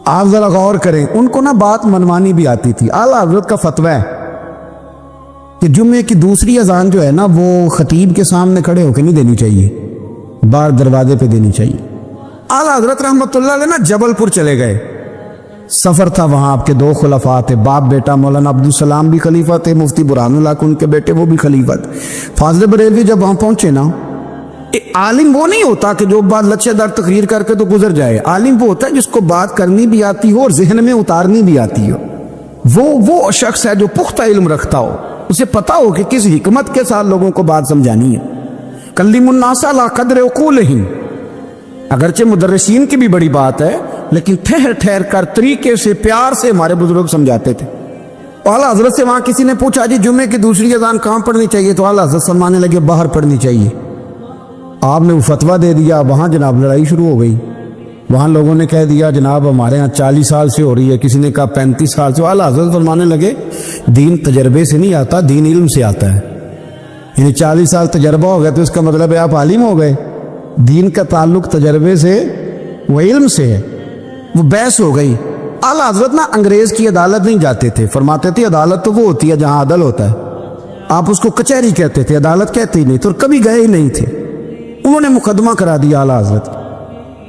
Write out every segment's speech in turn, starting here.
آپ ذرا غور کریں، ان کو نا بات منوانی بھی آتی تھی۔ اعلیٰ حضرت کا فتویٰ ہے کہ جمعے کی دوسری اذان جو ہے نا وہ خطیب کے سامنے کھڑے ہو کے نہیں دینی چاہیے، باہر دروازے پہ دینی چاہیے۔ اعلیٰ حضرت رحمۃ اللہ علیہ نا جبل پور چلے گئے، سفر تھا، وہاں آپ کے دو خلفاء تھے، باپ بیٹا مولانا عبدالسلام بھی خلیفہ تھے، مفتی برہان اللہ ان کے بیٹے وہ بھی خلیفہ تھے۔ فاضل بریلوی جب وہاں پہنچے نا، عالم وہ نہیں ہوتا کہ جو بات لچے دار تقریر کر کے تو گزر جائے، عالم وہ ہوتا ہے جس کو بات کرنی بھی آتی ہو اور ذہن میں اتارنی بھی آتی ہو۔ وہ شخص ہے جو پختہ علم رکھتا ہو، اسے پتا ہو کہ کس حکمت کے ساتھ لوگوں کو بات سمجھانی ہے۔ کلم الناس علی قدر عقولہم، اگرچہ مدرسین کی بھی بڑی بات ہے، لیکن ٹھہر ٹھہر کر طریقے سے پیار سے ہمارے بزرگ سمجھاتے تھے۔ اعلیٰ حضرت سے وہاں کسی نے پوچھا جی جمعے کی دوسری اذان کہاں پڑھنی چاہیے، تو اعلیٰ حضرت فرمانے لگے باہر پڑھنی چاہیے۔ آپ نے وہ فتویٰ دے دیا، وہاں جناب لڑائی شروع ہو گئی۔ وہاں لوگوں نے کہہ دیا جناب ہمارے ہاں 40 سال سے ہو رہی ہے، کسی نے کہا 35 سال سے۔ اعلیٰ حضرت فرمانے لگے دین تجربے سے نہیں آتا، دین علم سے آتا ہے۔ یعنی 40 سال تجربہ ہو گیا تو اس کا مطلب ہے آپ عالم ہو گئے۔ دین کا تعلق تجربے سے وہ علم سے ہے۔ وہ بحث ہو گئی۔ اعلیٰ حضرت نا انگریز کی عدالت نہیں جاتے تھے، فرماتے تھے عدالت تو وہ ہوتی ہے جہاں عدل ہوتا ہے، آپ اس کو کچہری کہتے تھے، عدالت کہتے ہی نہیں تھے، اور کبھی گئے ہی نہیں تھے۔ انہوں نے مقدمہ کرا دیا اعلیٰ حضرت،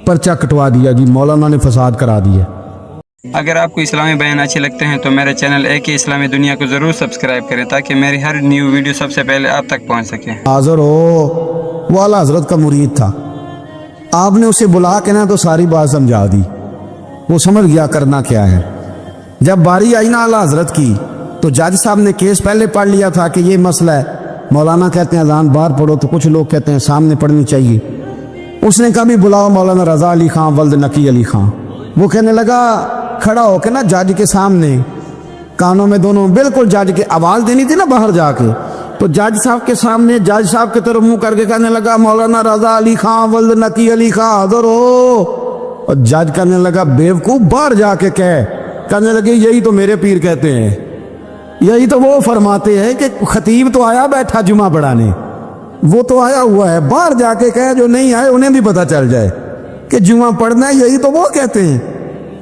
پرچہ کٹوا دیا جی مولانا نے فساد کرا دیا۔ اگر آپ کو اسلامی بیان اچھے لگتے ہیں تو میرے چینل ایک ہی اسلامی دنیا کو ضرور سبسکرائب کریں تاکہ میری ہر نیو ویڈیو سب سے پہلے آپ تک پہنچ سکے۔ حاضر ہو، وہ اعلیٰ حضرت کا مرید تھا، آپ نے اسے بلا کے نا تو ساری بات سمجھا دی، وہ سمجھ گیا کرنا کیا ہے۔ جب باری آئی نا اعلیٰ حضرت کی تو جج صاحب نے کیس پہلے پڑھ لیا تھا کہ یہ مسئلہ ہے، مولانا کہتے ہیں اذان باہر پڑھو تو کچھ لوگ کہتے ہیں سامنے پڑھنی چاہیے۔ اس نے کہا بھی بلاؤ مولانا رضا علی خان ولد نقی علی خان۔ وہ کہنے لگا کھڑا ہو کے نا جج کے سامنے، کانوں میں دونوں بالکل جج کے آواز دینی تھی نا باہر جا کے، تو جج صاحب کے سامنے جج صاحب کی طرف منہ کر کے کہنے لگا مولانا رضا علی خان ولد نقی علی خان حاضر ہو۔ اور جج کہنے لگا بیوقوف باہر جا کے کہنے لگے یہی تو میرے پیر کہتے ہیں، یہی تو وہ فرماتے ہیں کہ خطیب تو آیا بیٹھا جمعہ پڑھانے، وہ تو آیا ہوا ہے، باہر جا کے کہے جو نہیں آئے انہیں بھی پتہ چل جائے کہ جمعہ پڑھنا ہے، یہی تو وہ کہتے ہیں۔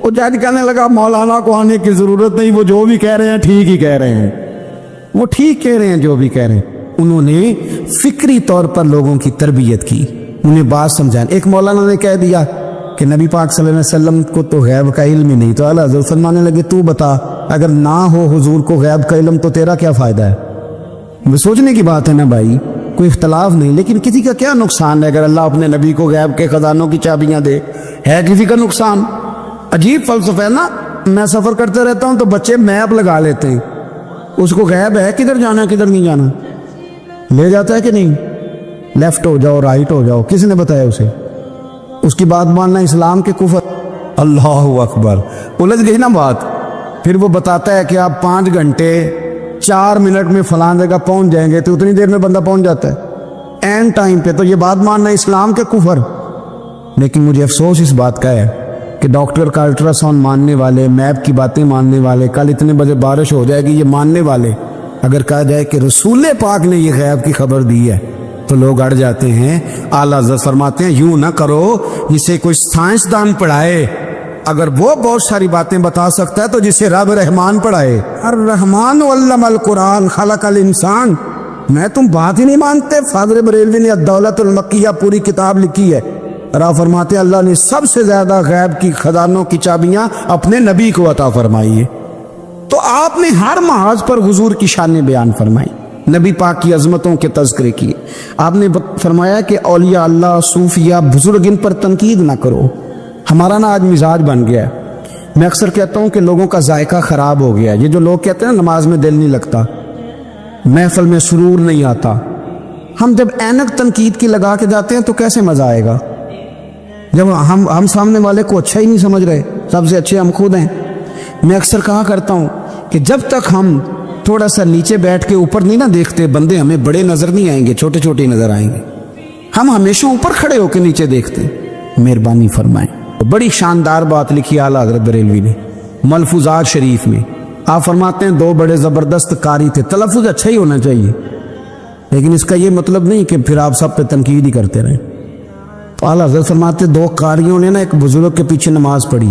وہ جج کہنے لگا مولانا کو آنے کی ضرورت نہیں، وہ جو بھی کہہ رہے ہیں ٹھیک ہی کہہ رہے ہیں، وہ ٹھیک کہہ رہے ہیں جو بھی کہہ رہے ہیں۔ انہوں نے فکری طور پر لوگوں کی تربیت کی، انہیں بات سمجھائیں۔ ایک مولانا نے کہہ دیا کہ نبی پاک صلی اللہ علیہ وسلم کو تو غیب کا علم ہی نہیں، تو اعلیٰ حضرت فرمانے لگے تو بتا اگر نہ ہو حضور کو غیب کا علم تو تیرا کیا فائدہ ہے؟ وہ سوچنے کی بات ہے نا بھائی، کوئی اختلاف نہیں، لیکن کسی کا کیا نقصان ہے اگر اللہ اپنے نبی کو غیب کے خزانوں کی چابیاں دے؟ ہے کسی کا نقصان؟ عجیب فلسفہ ہے نا۔ میں سفر کرتے رہتا ہوں تو بچے میپ لگا لیتے ہیں، اس کو غیب ہے کدھر جانا ہے کدھر نہیں جانا، لے جاتا ہے کہ نہیں، لیفٹ ہو جاؤ رائٹ ہو جاؤ، کس نے بتایا اسے؟ اس کی بات ماننا اسلام کے کفر۔ اللہ اکبر، الجھ گئی نا بات۔ پھر وہ بتاتا ہے کہ آپ 5 گھنٹے 4 منٹ میں فلان جگہ پہنچ جائیں گے، تو اتنی دیر میں بندہ پہنچ جاتا ہے این ٹائم پہ، تو یہ بات ماننا اسلام کے کفر۔ لیکن مجھے افسوس اس بات کا ہے کہ ڈاکٹر کا الٹرا ساؤنڈ ماننے والے، میپ کی باتیں ماننے والے، کل اتنے بجے بارش ہو جائے گی یہ ماننے والے، اگر کہا جائے کہ رسول پاک نے یہ غیب کی خبر دی ہے تو لوگ اڑ جاتے ہیں۔ اعلیٰ حضرت فرماتے ہیں یوں نہ کرو جسے کوئی سائنسدان پڑھائے، اگر وہ بہت ساری باتیں بتا سکتا ہے تو جسے رب رحمان پڑھائے۔ الرحمن علم القرآن خلق الانسان۔ میں تم بات ہی نہیں مانتے؟ فاضل بریلوی نے الدولت المکیہ پوری کتاب لکھی ہے، آپ فرماتے ہیں اللہ نے سب سے زیادہ غیب کی خزانوں کی چابیاں اپنے نبی کو عطا فرمائی ہے۔ تو آپ نے ہر محاذ پر حضور کی شان بیان فرمائی، نبی پاک کی عظمتوں کے تذکرے کیے۔ آپ نے فرمایا کہ اولیاء اللہ، صوفیاء، بزرگ، ان پر تنقید نہ کرو۔ ہمارا نا آج مزاج بن گیا ہے، میں اکثر کہتا ہوں کہ لوگوں کا ذائقہ خراب ہو گیا ہے۔ یہ جو لوگ کہتے ہیں نا نماز میں دل نہیں لگتا، محفل میں سرور نہیں آتا، ہم جب اینک تنقید کی لگا کے جاتے ہیں تو کیسے مزہ آئے گا جب ہم سامنے والے کو اچھا ہی نہیں سمجھ رہے؟ سب سے اچھے ہم خود ہیں۔ میں اکثر کہا کرتا ہوں کہ جب تک ہم تھوڑا سا نیچے بیٹھ کے اوپر نہیں نہ دیکھتے، بندے ہمیں بڑے نظر نہیں آئیں گے، چھوٹے چھوٹے نظر آئیں گے۔ ہم ہمیشہ اوپر کھڑے ہو کے نیچے دیکھتے ہیں۔ مہربانی فرمائیں۔ بڑی شاندار بات لکھی اعلیٰ حضرت بریلوی نے ملفوظات شریف میں۔ آپ فرماتے ہیں 2 بڑے زبردست قاری تھے، تلفظ اچھا ہی ہونا چاہیے، لیکن اس کا یہ مطلب نہیں کہ پھر آپ سب پہ تنقید ہی کرتے رہیں۔ تو اعلیٰ حضرت فرماتے 2 قاریوں نے نا ایک بزرگ کے پیچھے نماز پڑھی،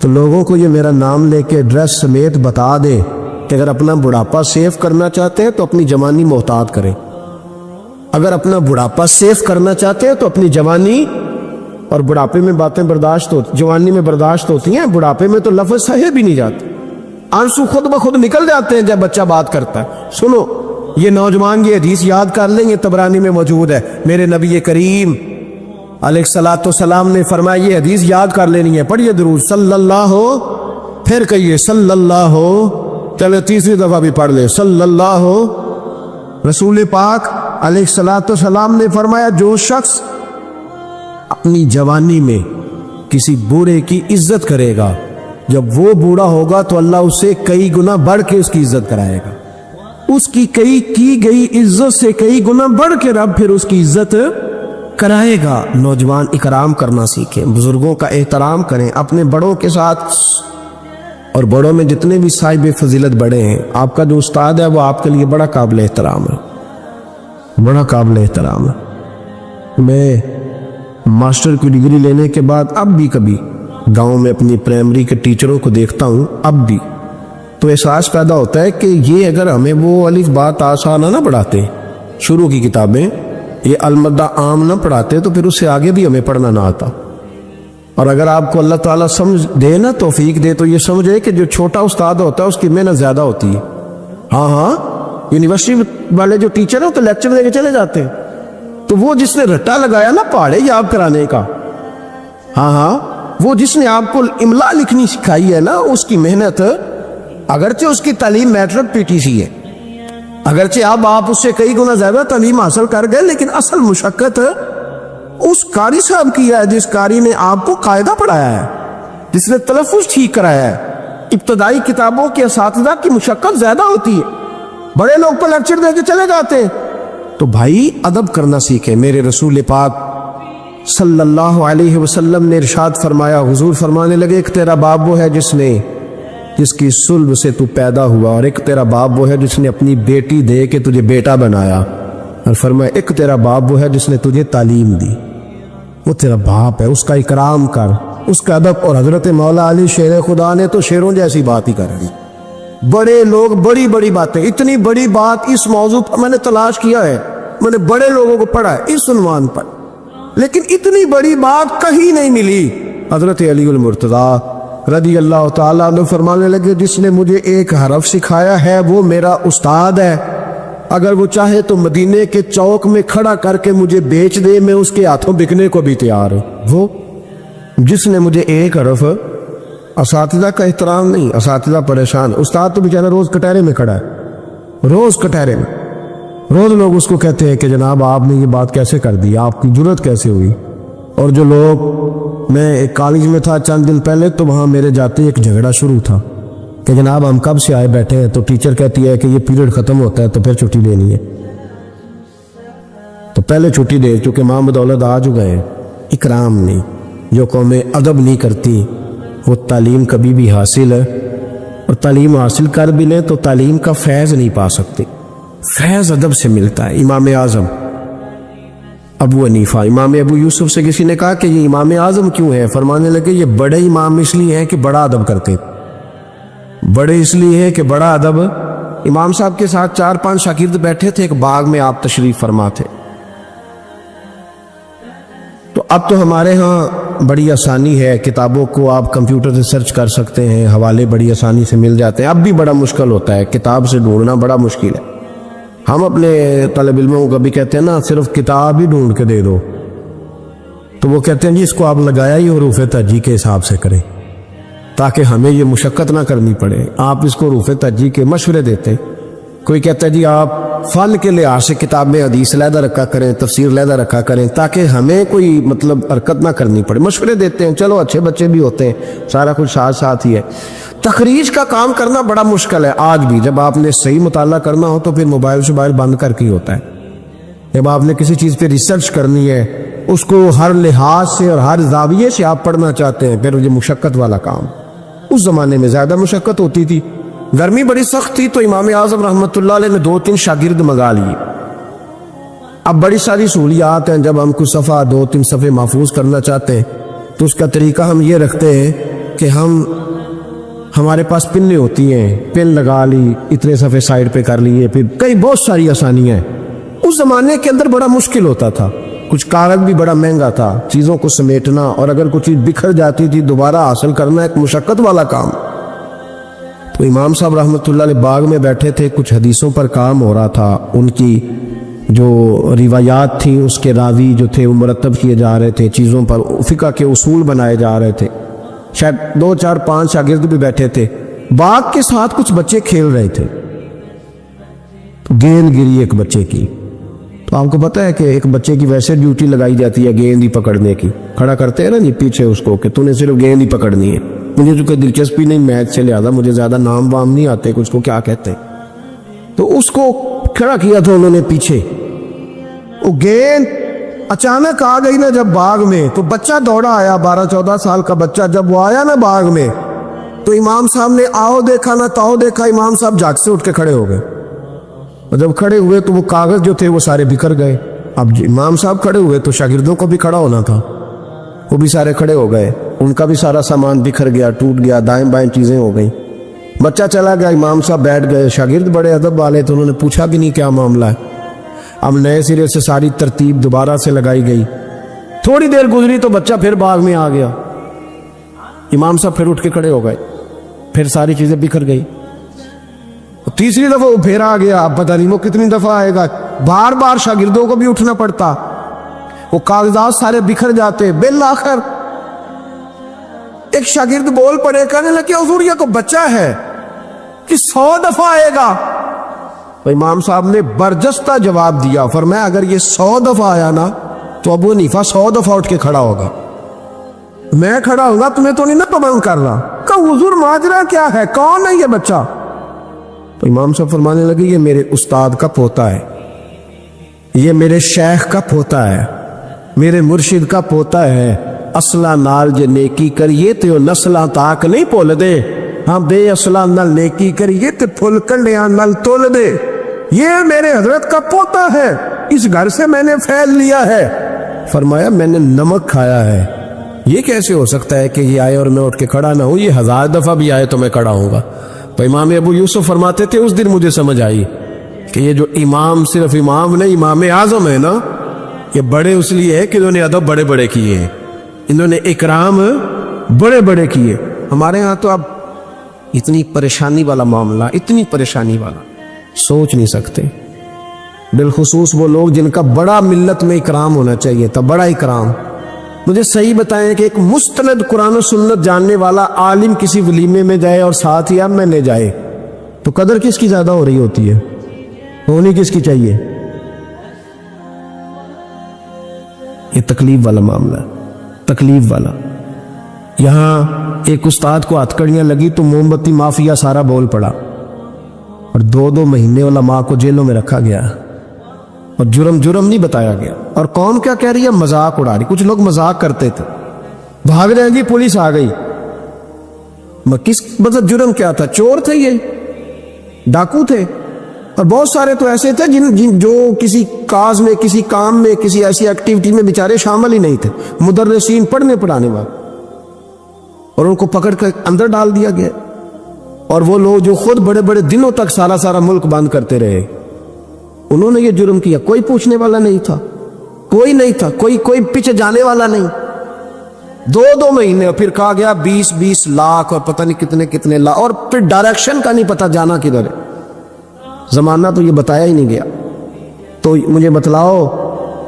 تو لوگوں کو یہ میرا نام لے کے ایڈریس سمیت بتا دے کہ اگر اپنا بڑھاپا سیف کرنا چاہتے ہیں تو اپنی جوانی محتاط کریں، اگر اپنا بڑھاپا سیف کرنا چاہتے ہیں تو اپنی جوانی، اور بڑھاپے میں باتیں برداشت ہوتی، جوانی میں برداشت ہوتی ہیں، بڑھاپے میں تو لفظ سہے بھی نہیں جاتے، آنسو خود بخود نکل جاتے ہیں جب بچہ بات کرتا ہے۔ سنو یہ نوجوان یہ حدیث یاد کر لیں، یہ طبرانی میں موجود ہے، میرے نبی کریم علیہ الصلوۃ والسلام نے فرمایا یہ حدیث یاد کر لینی ہے، پڑھیے درود صلی اللہ ہو، پھر کہیے صلی اللہ ہو، چلے تیسری دفعہ بھی پڑھ لے صلی اللہ ہو۔ رسول پاک علیہ الصلوۃ والسلام نے فرمایا جو شخص اپنی جوانی میں کسی بوڑھے کی عزت کرے گا، جب وہ بوڑھا ہوگا تو اللہ اسے کئی گنا بڑھ کے اس کی عزت کرائے گا، اس کی کی گئی عزت سے کئی گنا بڑھ کے رب پھر اس کی عزت کرائے گا۔ نوجوان اکرام کرنا سیکھیں، بزرگوں کا احترام کریں، اپنے بڑوں کے ساتھ، اور بڑوں میں جتنے بھی صاحب فضیلت بڑے ہیں، آپ کا جو استاد ہے وہ آپ کے لیے بڑا قابل احترام ہے، بڑا قابل احترام ہے۔ میں ماسٹر کی ڈگری لینے کے بعد اب بھی کبھی گاؤں میں اپنی پرائمری کے ٹیچروں کو دیکھتا ہوں، اب بھی تو احساس پیدا ہوتا ہے کہ یہ اگر ہمیں وہ الف با تا سا نہ پڑھاتے، شروع کی کتابیں یہ المدہ عام نہ پڑھاتے تو پھر اس سے آگے بھی ہمیں پڑھنا نہ آتا۔ اور اگر آپ کو اللہ تعالیٰ سمجھ دے نا، توفیق دے، تو یہ سمجھے کہ جو چھوٹا استاد ہوتا ہے اس کی محنت زیادہ ہوتی ہے۔ ہاں یونیورسٹی والے جو ٹیچر ہیں تو لیکچر دے کے چلے جاتے ہیں، تو وہ جس نے رٹا لگایا نا پہاڑے یاد کرانے کا، وہ جس نے آپ کو املا لکھنی سکھائی ہے نا، اس کی محنت، اگرچہ اس کی تعلیم میٹرک PTC ہے، اگرچہ آپ اس سے کئی گنا زیادہ تعلیم حاصل کر گئے، لیکن اصل مشقت اس قاری صاحب کی ہے جس قاری نے آپ کو قاعدہ پڑھایا ہے، جس نے تلفظ ٹھیک کرایا ہے۔ ابتدائی کتابوں کے اساتذہ کی مشقت زیادہ ہوتی ہے، بڑے لوگ تو لیکچر دے کے چلے جاتے ہیں۔ تو بھائی ادب کرنا سیکھیں۔ میرے رسول پاک صلی اللہ علیہ وسلم نے ارشاد فرمایا، حضور فرمانے لگے ایک تیرا باپ وہ ہے جس کی صلب سے تو پیدا ہوا، اور ایک تیرا باپ وہ ہے جس نے اپنی بیٹی دے کے تجھے بیٹا بنایا، اور فرمایا ایک تیرا باپ وہ ہے جس نے تجھے تعلیم دی۔ وہ تیرا باپ ہے، اس کا اکرام کر، اس کا ادب۔ اور حضرت مولا علی شیر خدا نے تو شیروں جیسی بات ہی کر دی۔ بڑے لوگ بڑی بڑی باتیں، اتنی بڑی بات اس موضوع پر میں نے تلاش کیا ہے، میں نے بڑے لوگوں کو پڑھا ہے اس عنوان پر، لیکن اتنی بڑی بات کہیں نہیں ملی۔ حضرت علی المرتضیٰ رضی اللہ تعالیٰ عنہ فرمانے لگے جس نے مجھے ایک حرف سکھایا ہے وہ میرا استاد ہے، اگر وہ چاہے تو مدینے کے چوک میں کھڑا کر کے مجھے بیچ دے، میں اس کے ہاتھوں بکنے کو بھی تیار ہوں۔ وہ جس نے مجھے ایک حرف، اساتذہ کا احترام نہیں، اساتذہ پریشان، استاد تو بیچارہ روز کٹہرے میں کھڑا ہے، روز کٹہرے میں، روز لوگ اس کو کہتے ہیں کہ جناب آپ نے یہ بات کیسے کر دی، آپ کی جرت کیسے ہوئی۔ اور جو لوگ، میں ایک کالج میں تھا چند دن پہلے، تو وہاں میرے جاتے ایک جھگڑا شروع تھا کہ جناب ہم کب سے آئے بیٹھے ہیں، تو ٹیچر کہتی ہے کہ یہ پیریڈ ختم ہوتا ہے تو پھر چھٹی لینی ہے، تو پہلے چھٹی دے چونکہ ماں بدولت آ جو گئے۔ اکرام نہیں، جو قومیں ادب نہیں کرتی وہ تعلیم کبھی بھی حاصل ہے، اور تعلیم حاصل کر بھی لیں تو تعلیم کا فیض نہیں پا سکتے۔ فیض ادب سے ملتا ہے۔ امام اعظم ابو حنیفہ، امام ابو یوسف سے کسی نے کہا کہ یہ امام اعظم کیوں ہے، فرمانے لگے یہ بڑے امام اس لیے ہیں کہ بڑا ادب کرتے، بڑے اس لیے ہیں کہ بڑا ادب۔ امام صاحب کے ساتھ 4-5 شاگرد بیٹھے تھے، ایک باغ میں آپ تشریف فرما تھے۔ تو اب تو ہمارے ہاں بڑی آسانی ہے، کتابوں کو آپ کمپیوٹر سے سرچ کر سکتے ہیں، حوالے بڑی آسانی سے مل جاتے ہیں۔ اب بھی بڑا مشکل ہوتا ہے، کتاب سے ڈھونڈنا بڑا مشکل ہے۔ ہم اپنے طالب علموں کو کبھی کہتے ہیں نا صرف کتاب ہی ڈھونڈ کے دے دو، تو وہ کہتے ہیں جی اس کو آپ لگایا ہی حروف ترجیح کے حساب سے کریں تاکہ ہمیں یہ مشقت نہ کرنی پڑے۔ آپ اس کو حروف ترجیح کے مشورے دیتے ہیں۔ کوئی کہتا ہے جی آپ فن کے لحاظ سے کتابیں حدیث علیحدہ رکھا کریں، تفسیر علیحدہ رکھا کریں تاکہ ہمیں کوئی حرکت نہ کرنی پڑے۔ مشورے دیتے ہیں، چلو اچھے بچے بھی ہوتے ہیں، سارا کچھ ساتھ ساتھ ہی ہے۔ تخریج کا کام کرنا بڑا مشکل ہے آج بھی۔ جب آپ نے صحیح مطالعہ کرنا ہو تو پھر موبائل بند کر کے ہی ہوتا ہے۔ جب آپ نے کسی چیز پہ ریسرچ کرنی ہے، اس کو ہر لحاظ سے اور ہر زاویے سے آپ پڑھنا چاہتے ہیں، پھر یہ مشقت والا کام۔ اس زمانے میں زیادہ مشقت ہوتی تھی، گرمی بڑی سخت تھی، تو امام اعظم رحمۃ اللہ علیہ نے 2-3 شاگرد منگا لیے۔ اب بڑی ساری سہولیات ہیں، جب ہم کچھ صفحہ 2-3 صفحے محفوظ کرنا چاہتے ہیں تو اس کا طریقہ ہم یہ رکھتے ہیں کہ ہمارے پاس پنیں ہوتی ہیں، پن لگا لی، اتنے صفحے سائڈ پہ کر لیے، پھر کئی بہت ساری آسانیاں ہیں۔ اس زمانے کے اندر بڑا مشکل ہوتا تھا، کچھ کاغذ بھی بڑا مہنگا تھا، چیزوں کو سمیٹنا، اور اگر کچھ چیز بکھر جاتی تھی دوبارہ حاصل کرنا ایک مشقت والا کام۔ تو امام صاحب رحمۃ اللہ علیہ باغ میں بیٹھے تھے، کچھ حدیثوں پر کام ہو رہا تھا، ان کی جو روایات تھیں اس کے راوی جو تھے وہ مرتب کیے جا رہے تھے، چیزوں پر فقہ کے اصول بنائے جا رہے تھے، شاید 2 4 5 شاگرد بھی بیٹھے تھے۔ باغ کے ساتھ کچھ بچے کھیل رہے تھے، تو گیند گری ایک بچے کی۔ تو آپ کو پتہ ہے کہ ایک بچے کی ویسے ڈیوٹی لگائی جاتی ہے گیند ہی پکڑنے کی، کھڑا کرتے ہیں نا جی پیچھے اس کو کہ تو نے صرف گیند ہی پکڑنی ہے۔ مجھے تو کوئی دلچسپی نہیں میچ سے، لہٰذا مجھے زیادہ نام وام نہیں آتے کہ اس کو کیا کہتے ہیں۔ تو اس کو کھڑا کیا تھا انہوں نے پیچھے، وہ گیند اچانک آ گئی نا جب باغ میں، تو بچہ دوڑا آیا، 12 14 سال کا بچہ، جب وہ آیا نا باغ میں تو امام صاحب نے آؤ دیکھا نہ تاؤ دیکھا، امام صاحب جھاگ سے اٹھ کے کھڑے ہو گئے، اور جب کھڑے ہوئے تو وہ کاغذ جو تھے وہ سارے بکھر گئے۔ اب امام صاحب کھڑے ہوئے تو شاگردوں کو بھی کھڑا ہونا تھا، وہ بھی سارے کھڑے ہو گئے، ان کا بھی سارا سامان بکھر گیا، ٹوٹ گیا، دائیں بائیں چیزیں ہو گئیں۔ بچہ چلا گیا، امام صاحب بیٹھ گئے، شاگرد بڑے ادب والے تھے، انہوں نے پوچھا بھی نہیں کیا معاملہ ہے۔ اب نئے سرے سے ساری ترتیب دوبارہ سے لگائی گئی، تھوڑی دیر گزری تو بچہ پھر باغ میں آ گیا، امام صاحب پھر اٹھ کے کھڑے ہو گئے، پھر ساری چیزیں بکھر گئی۔ تیسری دفعہ وہ پھر آ گیا، اب پتہ نہیں وہ کتنی دفعہ آئے گا، بار بار شاگردوں کو بھی اٹھنا پڑتا، وہ کاغذات سارے بکھر جاتے۔ بالآخر ایک شاگرد بول پڑے، کہنے لگے حضور یہ کو بچہ ہے کہ 100 دفعہ آئے گا؟ تو امام صاحب نے برجستہ جواب دیا، فرمایا اگر یہ 100 دفعہ آیا نا تو ابو حنیفہ 100 دفعہ اٹھ کے کھڑا ہوگا، میں کھڑا ہوگا، تمہیں تو نہیں نا پابند کر رہا۔ کہ حضور ماجرا کیا ہے، کون ہے یہ بچہ؟ تو امام صاحب فرمانے لگے یہ میرے استاد کا پوتا ہے، یہ میرے شیخ کا پوتا ہے، میرے مرشد کا پوتا ہے، اصلہ نال جے نیکی کریے تو نسلاں تاک نہیں بھول دے، ہاں بے اصلہ نال نیکی کریے تو پھل کنڈیاں نال تول دے، یہ میرے حضرت کا پوتا ہے، اس گھر سے میں نے پھیل لیا ہے۔ فرمایا میں نے نمک کھایا ہے، یہ کیسے ہو سکتا ہے کہ یہ آئے اور میں اٹھ کے کھڑا نہ ہوں، یہ 1000 دفعہ بھی آئے تو میں کھڑا ہوں گا۔ تو امام ابو یوسف فرماتے تھے اس دن مجھے سمجھ آئی کہ یہ جو امام صرف امام نہیں، امام اعظم ہے نا، یہ بڑے اس لیے ہے کہ انہوں نے ادب بڑے بڑے کیے ہیں، انہوں نے اکرام بڑے بڑے کیے۔ ہمارے ہاں تو اب اتنی پریشانی والا معاملہ، اتنی پریشانی والا سوچ نہیں سکتے، بالخصوص وہ لوگ جن کا بڑا ملت میں اکرام ہونا چاہیے تھا، بڑا اکرام۔ مجھے صحیح بتائیں کہ ایک مستند قرآن و سنت جاننے والا عالم کسی ولیمے میں جائے اور ساتھ ہی اب میں لے جائے تو قدر کس کی زیادہ ہو رہی ہوتی ہے، ہونی کس کی چاہیے؟ یہ تکلیف والا معاملہ ہے، تکلیف والا۔ یہاں ایک استاد کو ہتھکڑیاں لگی تو موم بتی مافیا سارا بول پڑا، اور 2 مہینے علماء کو جیلوں میں رکھا گیا، اور جرم نہیں بتایا گیا، اور قوم کیا کہہ رہی ہے؟ مذاق اڑا رہی۔ کچھ لوگ مذاق کرتے تھے، بھاگ رہے ہیں جی پولیس آ گئی، کس مطلب جرم کیا تھا؟ چور تھے، یہ ڈاکو تھے، اور بہت سارے تو ایسے تھے جن جو کسی کاز میں، کسی کام میں، کسی ایسی ایکٹیویٹی میں بیچارے شامل ہی نہیں تھے، مدرسین پڑھنے پڑھانے والے، اور ان کو پکڑ کر اندر ڈال دیا گیا۔ اور وہ لوگ جو خود بڑے بڑے دنوں تک سارا ملک بند کرتے رہے، انہوں نے یہ جرم کیا، کوئی پوچھنے والا نہیں تھا، کوئی نہیں تھا، کوئی پیچھے جانے والا نہیں۔ 2 مہینے، اور پھر کہا گیا 20 لاکھ اور پتہ نہیں کتنے لاکھ، اور پھر ڈائریکشن کا نہیں پتہ جانا کدھر ہے، زمانہ تو یہ بتایا ہی نہیں گیا۔ تو مجھے بتلاؤ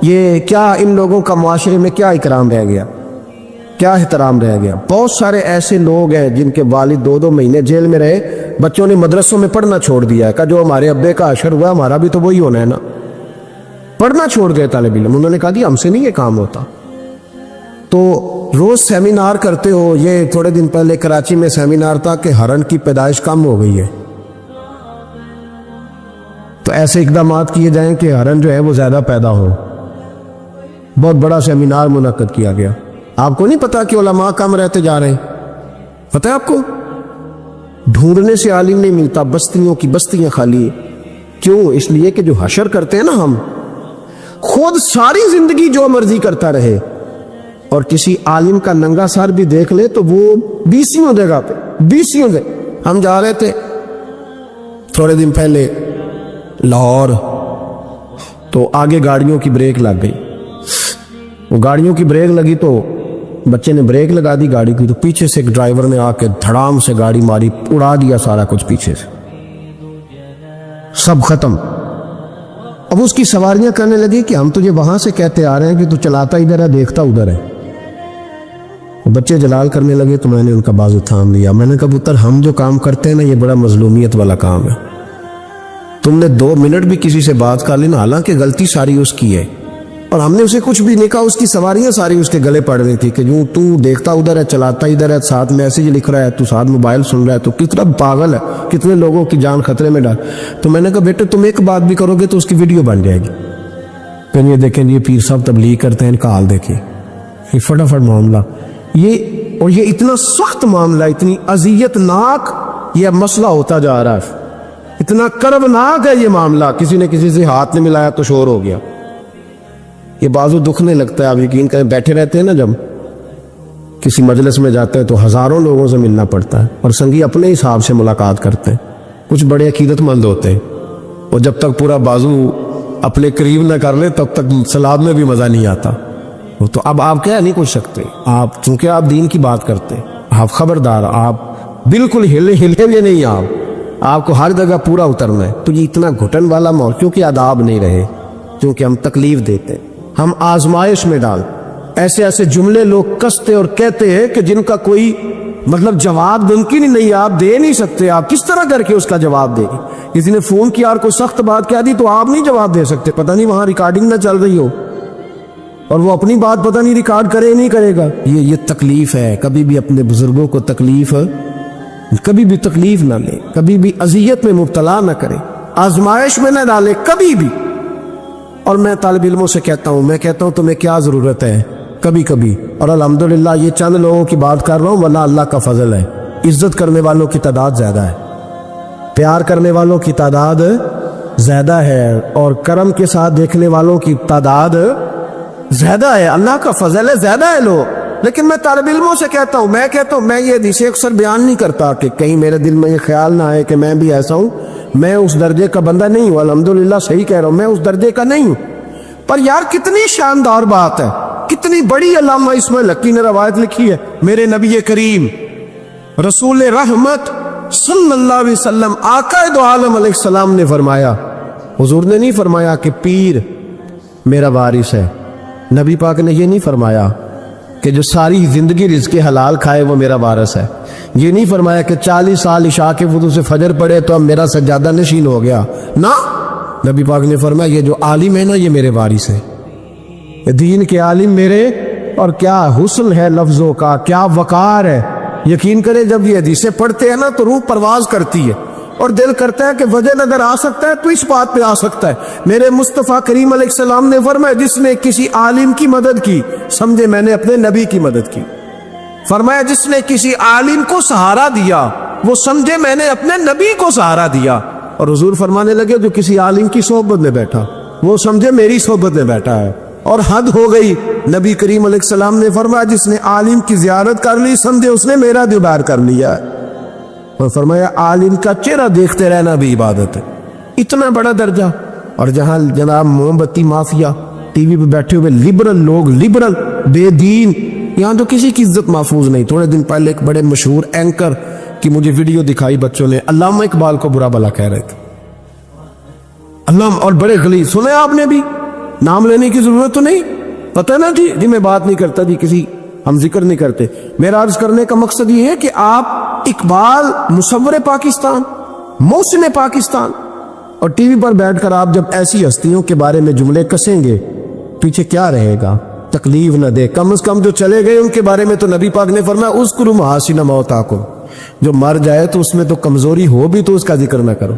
یہ کیا ان لوگوں کا معاشرے میں کیا اکرام رہ گیا، کیا احترام رہ گیا؟ بہت سارے ایسے لوگ ہیں جن کے والد 2 مہینے جیل میں رہے، بچوں نے مدرسوں میں پڑھنا چھوڑ دیا ہے، کہ جو ہمارے ابے کا حشر ہوا ہمارا بھی تو وہی ہونا ہے نا، پڑھنا چھوڑ گئے طالب علم، انہوں نے کہا جی ہم سے نہیں یہ کام ہوتا۔ تو روز سیمینار کرتے ہو، یہ تھوڑے دن پہلے کراچی میں سیمینار تھا کہ ہرن کی پیدائش کم ہو گئی ہے، تو ایسے اقدامات کیے جائیں کہ ہرن جو ہے وہ زیادہ پیدا ہو۔ بہت بڑا سیمینار منعقد کیا گیا۔ آپ کو نہیں پتا کہ علماء کم رہتے جا رہے ہیں؟ پتہ ہے آپ کو؟ ڈھونڈنے سے عالم نہیں ملتا، بستیوں کی بستیاں خالی ہیں۔ کیوں؟ اس لیے کہ جو حشر کرتے ہیں نا ہم، خود ساری زندگی جو مرضی کرتا رہے، اور کسی عالم کا ننگا سر بھی دیکھ لے تو وہ 20 جگہ پہ 20 جگہ. ہم جا رہے تھے تھوڑے دن پہلے لاہور، تو آگے گاڑیوں کی بریک لگ گئی. وہ گاڑیوں کی بریک لگی تو بچے نے بریک لگا دی گاڑی کی، تو پیچھے سے ایک ڈرائیور نے آ کے دھڑام سے گاڑی ماری، اڑا دیا سارا کچھ پیچھے سے، سب ختم. اب اس کی سواریاں کرنے لگی کہ ہم تجھے وہاں سے کہتے آ رہے ہیں کہ تو چلاتا ادھر ہے دیکھتا ادھر ہے. بچے جلال کرنے لگے تو میں نے ان کا بازو تھام لیا. میں نے کہا پتر، ہم جو کام کرتے ہیں نا یہ بڑا مظلومیت والا کام ہے. تم نے 2 منٹ بھی کسی سے بات کر لی نا، حالانکہ غلطی ساری اس کی ہے، اور ہم نے اسے کچھ بھی نہیں کہا. اس کی سواریاں ساری اس کے گلے پڑ رہی تھی کہ جو تو دیکھتا ادھر ہے چلاتا ادھر ہے، ساتھ میسج لکھ رہا ہے، تو ساتھ موبائل سن رہا ہے، تو کتنا پاگل ہے، کتنے لوگوں کی جان خطرے میں ڈال. تو میں نے کہا بیٹے تم ایک بات بھی کرو گے تو اس کی ویڈیو بن جائے گی. کہ یہ دیکھیں یہ پیر صاحب تبلیغ کرتے ہیں، ان کا حال دیکھیں، یہ فٹافٹ معاملہ یہ، اور یہ اتنا سخت معاملہ، اتنی اذیت ناک یہ مسئلہ ہوتا جا رہا ہے، اتنا کربناک ہے یہ معاملہ. کسی نے کسی سے ہاتھ نہیں ملایا تو شور ہو گیا. یہ بازو دکھنے لگتا ہے. آپ یقین کریں بیٹھے رہتے ہیں نا، جب کسی مجلس میں جاتے ہیں تو ہزاروں لوگوں سے ملنا پڑتا ہے، اور سنگی اپنے حساب سے ملاقات کرتے ہیں. کچھ بڑے عقیدت مند ہوتے ہیں، اور جب تک پورا بازو اپنے قریب نہ کر لے تب تک سلاد میں بھی مزہ نہیں آتا. تو اب آپ کہہ نہیں کچھ سکتے، آپ چونکہ آپ دین کی بات کرتے ہیں، آپ خبردار، آپ بالکل ہلے بھی نہیں، آپ کو ہر جگہ پورا اترنا ہے. تو یہ اتنا گھٹن والا ماحول، کیونکہ آداب نہیں رہے، کیونکہ ہم تکلیف دیتے ہیں، ہم آزمائش میں ڈال، ایسے ایسے جملے لوگ کستے اور کہتے ہیں کہ جن کا کوئی مطلب جواب ممکن ہی نہیں، آپ دے نہیں سکتے. آپ کس طرح کر کے اس کا جواب دے گی؟ کسی نے فون کیا اور کوئی سخت بات کہہ دی تو آپ نہیں جواب دے سکتے، پتہ نہیں وہاں ریکارڈنگ نہ چل رہی ہو اور وہ اپنی بات پتہ نہیں ریکارڈ کرے نہیں کرے گا. یہ تکلیف ہے. کبھی بھی اپنے بزرگوں کو تکلیف، کبھی بھی تکلیف نہ لے، کبھی بھی اذیت میں مبتلا نہ کرے، آزمائش میں نہ ڈالے کبھی بھی. اور میں طالب علموں سے کہتا ہوں، میں کہتا ہوں تمہیں کیا ضرورت ہے کبھی کبھی، اور الحمدللہ یہ چند لوگوں کی بات کر رہا ہوں، ورنہ اللہ کا فضل ہے، عزت کرنے والوں کی تعداد زیادہ ہے، پیار کرنے والوں کی تعداد زیادہ ہے، اور کرم کے ساتھ دیکھنے والوں کی تعداد زیادہ ہے. اللہ کا فضل ہے، زیادہ ہے لوگ. لیکن میں طالب علموں سے کہتا ہوں، میں یہ حدیث اکثر بیان نہیں کرتا کہ کہیں میرے دل میں یہ خیال نہ آئے کہ میں بھی ایسا ہوں. میں اس درجے کا بندہ نہیں ہوں، الحمدللہ صحیح کہہ رہا ہوں، میں اس درجے کا نہیں ہوں. پر یار کتنی شاندار بات ہے، کتنی بڑی علامہ اسماعیل حقی نے روایت لکھی ہے. میرے نبی کریم رسول رحمت صلی اللہ علیہ وسلم آقا دو عالم علیہ السلام نے فرمایا، حضور نے نہیں فرمایا کہ پیر میرا وارث ہے. نبی پاک نے یہ نہیں فرمایا کہ جو ساری زندگی رزق حلال کھائے وہ میرا وارث ہے. یہ نہیں فرمایا کہ 40 سال عشاء کے وضو سے فجر پڑے تو اب میرا سجادہ نشین ہو گیا. نا، نبی پاک نے فرمایا یہ جو عالم ہے نا یہ میرے وارث ہے، دین کے عالم میرے. اور کیا حسن ہے لفظوں کا، کیا وقار ہے. یقین کرے جب یہ حدیثیں پڑھتے ہیں نا تو روح پرواز کرتی ہے، اور دل کرتا ہے کہ وجہ نظر آ سکتا ہے تو اس بات پہ آ سکتا ہے. میرے مصطفیٰ کریم علیہ السلام نے فرمایا جس نے کسی عالم کی مدد کی سمجھے میں نے اپنے نبی کی مدد کی. فرمایا جس نے کسی عالم کو سہارا دیا وہ سمجھے میں نے اپنے نبی کو سہارا دیا. اور حضور فرمانے لگے جو کسی عالم کی صحبت میں بیٹھا وہ سمجھے میری صحبت میں بیٹھا ہے. اور حد ہو گئی. نبی کریم علیہ السلام نے فرمایا جس نے عالم کی زیارت کر لی سمجھے اس نے میرا دیدار کر لیا. اور فرمایا عالم کا چہرہ دیکھتے رہنا بھی عبادت ہے. اتنا بڑا درجہ. اور جہاں جناب موم بتی مافیا ٹی وی پہ بیٹھے ہوئے لبرل لوگ، لبرل بے دین، یہاں تو کسی کی عزت محفوظ نہیں. تھوڑے دن پہلے ایک بڑے مشہور اینکر کی مجھے ویڈیو دکھائی بچوں نے، علامہ اقبال کو برا بلا کہہ رہے تھے. علامہ اور بڑے غلیظ. سنے آپ نے بھی، نام لینے کی ضرورت تو نہیں، پتہ نا جی میں بات نہیں کرتا جی، کسی ہم ذکر نہیں کرتے. میرا عرض کرنے کا مقصد یہ ہے کہ آپ اقبال مصور پاکستان، محسن پاکستان، اور ٹی وی پر بیٹھ کر آپ جب ایسی ہستیوں کے بارے میں جملے کسیں گے پیچھے کیا رہے گا؟ تکلیف نہ دے. کم از کم جو چلے گئے ان کے بارے میں تو نبی پاک نے فرمایا اذکروا محاسن موتاکم، جو مر جائے تو اس میں تو کمزوری ہو بھی تو اس کا ذکر نہ کرو،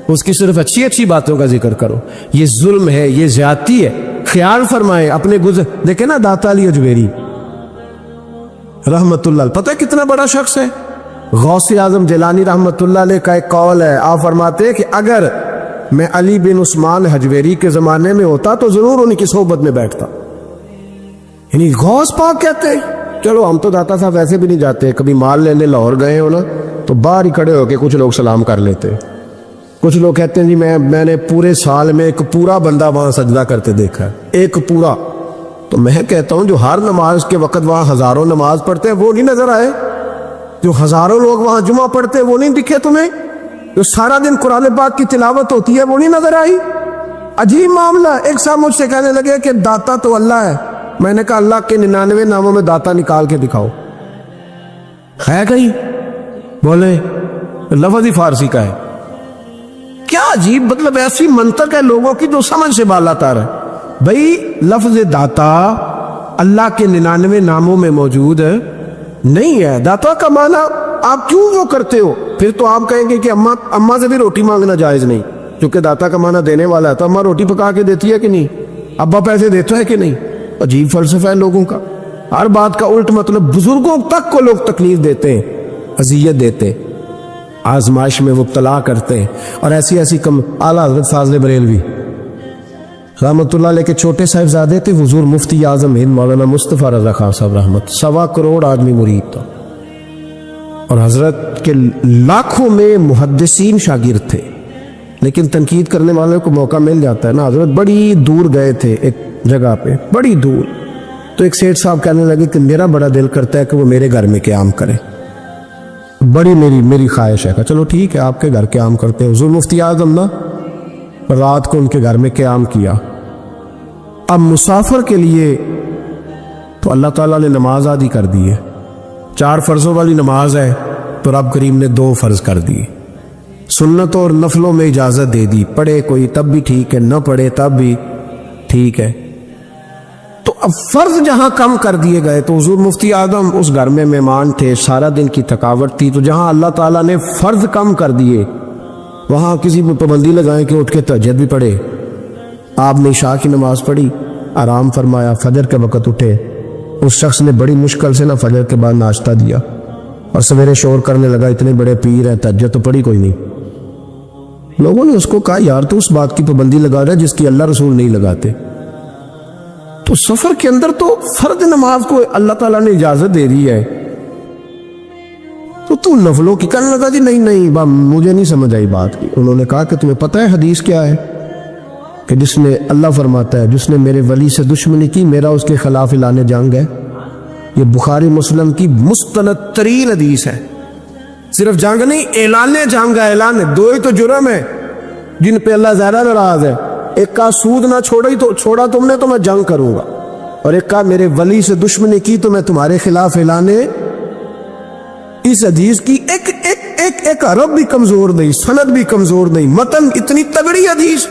اس کی صرف اچھی اچھی باتوں کا ذکر کرو. یہ ظلم ہے، یہ زیادتی ہے. خیال فرمائے اپنے گزر. دیکھیں نا داتا علی اجویری رحمت اللہ، پتہ ہے کتنا بڑا شخص ہے. غوث اعظم جیلانی رحمت اللہ علیہ کا ایک قول ہے، آپ فرماتے ہیں کہ اگر میں علی بن عثمان حجویری کے زمانے میں ہوتا تو ضرور ان کی صحبت میں بیٹھتا. یعنی غوث پاک کہتے ہیں. چلو ہم تو داتا صاحب ویسے بھی نہیں جاتے, کبھی مال لینے لاہور گئے ہو نا تو باہر ہی کھڑے ہو کے کچھ لوگ سلام کر لیتے ہیں. کچھ لوگ کہتے ہیں جی میں نے پورے سال میں ایک پورا بندہ وہاں سجدہ کرتے دیکھا ہے, ایک پورا. تو میں کہتا ہوں جو ہر نماز کے وقت وہاں ہزاروں نماز پڑھتے ہیں وہ نہیں نظر آئے؟ جو ہزاروں لوگ وہاں جمعہ پڑھتے ہیں وہ نہیں دکھے تمہیں؟ جو سارا دن قرآن پاک کی تلاوت ہوتی ہے وہ نہیں نظر آئی؟ عجیب معاملہ. ایک صاحب مجھ سے کہنے لگے کہ داتا تو اللہ ہے. میں نے کہا اللہ کے 99 ناموں میں داتا نکال کے دکھاؤ, ہے کہیں؟ بولے لفظ ہی فارسی کا ہے. کیا عجیب مطلب ایسی منطق ہے لوگوں کی جو سمجھ سے بالا تر ہے. بھائی لفظ داتا اللہ کے 99 ناموں میں موجود نہیں ہے. داتا کا معنی آپ کیوں وہ کرتے ہو؟ پھر تو آپ کہیں گے کہ اماں سے بھی روٹی مانگنا جائز نہیں, کیونکہ داتا کا معنی دینے والا ہے. تو اماں روٹی پکا کے دیتی ہے کہ نہیں؟ ابا پیسے دیتا ہے کہ نہیں؟ عجیب فلسفہ ہے لوگوں کا, ہر بات کا الٹ مطلب. بزرگوں تک کو لوگ تکلیف دیتے ہیں, اذیت دیتے, آزمائش میں مبتلا کرتے ہیں. اور ایسی ایسی اعلیٰ حضرت فاضل بریلوی رحمۃ اللہ علیہ کے چھوٹے صاحبزادے تھے حضور مفتی اعظم ہند مولانا مصطفیٰ رضا خان صاحب رحمت. 1.25 کروڑ آدمی مرید تھا, اور حضرت کے لاکھوں میں محدثین شاگرد تھے. لیکن تنقید کرنے والوں کو موقع مل جاتا ہے نا. حضرت بڑی دور گئے تھے ایک جگہ پہ, بڑی دور. تو ایک سیٹھ صاحب کہنے لگے کہ میرا بڑا دل کرتا ہے کہ وہ میرے گھر میں قیام کرے, بڑی میری خواہش ہے. کہ چلو ٹھیک ہے آپ کے گھر قیام کرتے ہیں. حضور مفتی اعظم نا رات کو ان کے گھر میں قیام کیا. اب مسافر کے لیے تو اللہ تعالیٰ نے نماز عادی کر دی ہے. 4 فرضوں والی نماز ہے تو رب کریم نے 2 فرض کر دی. سنتوں اور نفلوں میں اجازت دے دی, پڑھے کوئی تب بھی ٹھیک ہے, نہ پڑھے تب بھی ٹھیک ہے. تو اب فرض جہاں کم کر دیے گئے تو حضور مفتی اعظم اس گھر میں مہمان تھے, سارا دن کی تھکاوٹ تھی. تو جہاں اللہ تعالیٰ نے فرض کم کر دیے وہاں کسی پہ پابندی لگائیں کہ اٹھ کے تہجد بھی پڑھے. آپ نے عشاء کی نماز پڑھی, آرام فرمایا, فجر کے وقت اٹھے. اس شخص نے بڑی مشکل سے نہ فجر کے بعد ناشتہ دیا, اور سویرے شور کرنے لگا اتنے بڑے پیر ہیں تہجد تو پڑھی کوئی نہیں. لوگوں نے اس کو کہا یار تو اس بات کی پابندی لگا رہا ہے جس کی اللہ رسول نہیں لگاتے. تو سفر کے اندر تو فرض نماز کو اللہ تعالیٰ نے اجازت دے دی ہے, تو نفلوں کی کرنے لگا. جی نہیں مجھے نہیں سمجھ آئی بات کی. انہوں نے کہا کہ تمہیں پتہ ہے حدیث کیا ہے؟ کہ جس نے اللہ فرماتا ہے جس نے میرے ولی سے دشمنی کی میرا اس کے خلاف اعلان جنگ ہے. یہ بخاری مسلم کی مستند ترین حدیث ہے. صرف جنگ نہیں, اعلان جنگ ہے. اعلان 2 ہی تو جرم ہے جن پہ اللہ زیادہ ناراض ہے. ایک کا سود نہ چھوڑا تم نے تو میں جنگ کروں گا, اور ایک کا میرے ولی سے دشمنی کی تو میں تمہارے خلاف اعلان. اس حدیث کی ایک عرب بھی کمزور نہیں, سند بھی کمزور نہیں, متن اتنی تگڑی حدیث.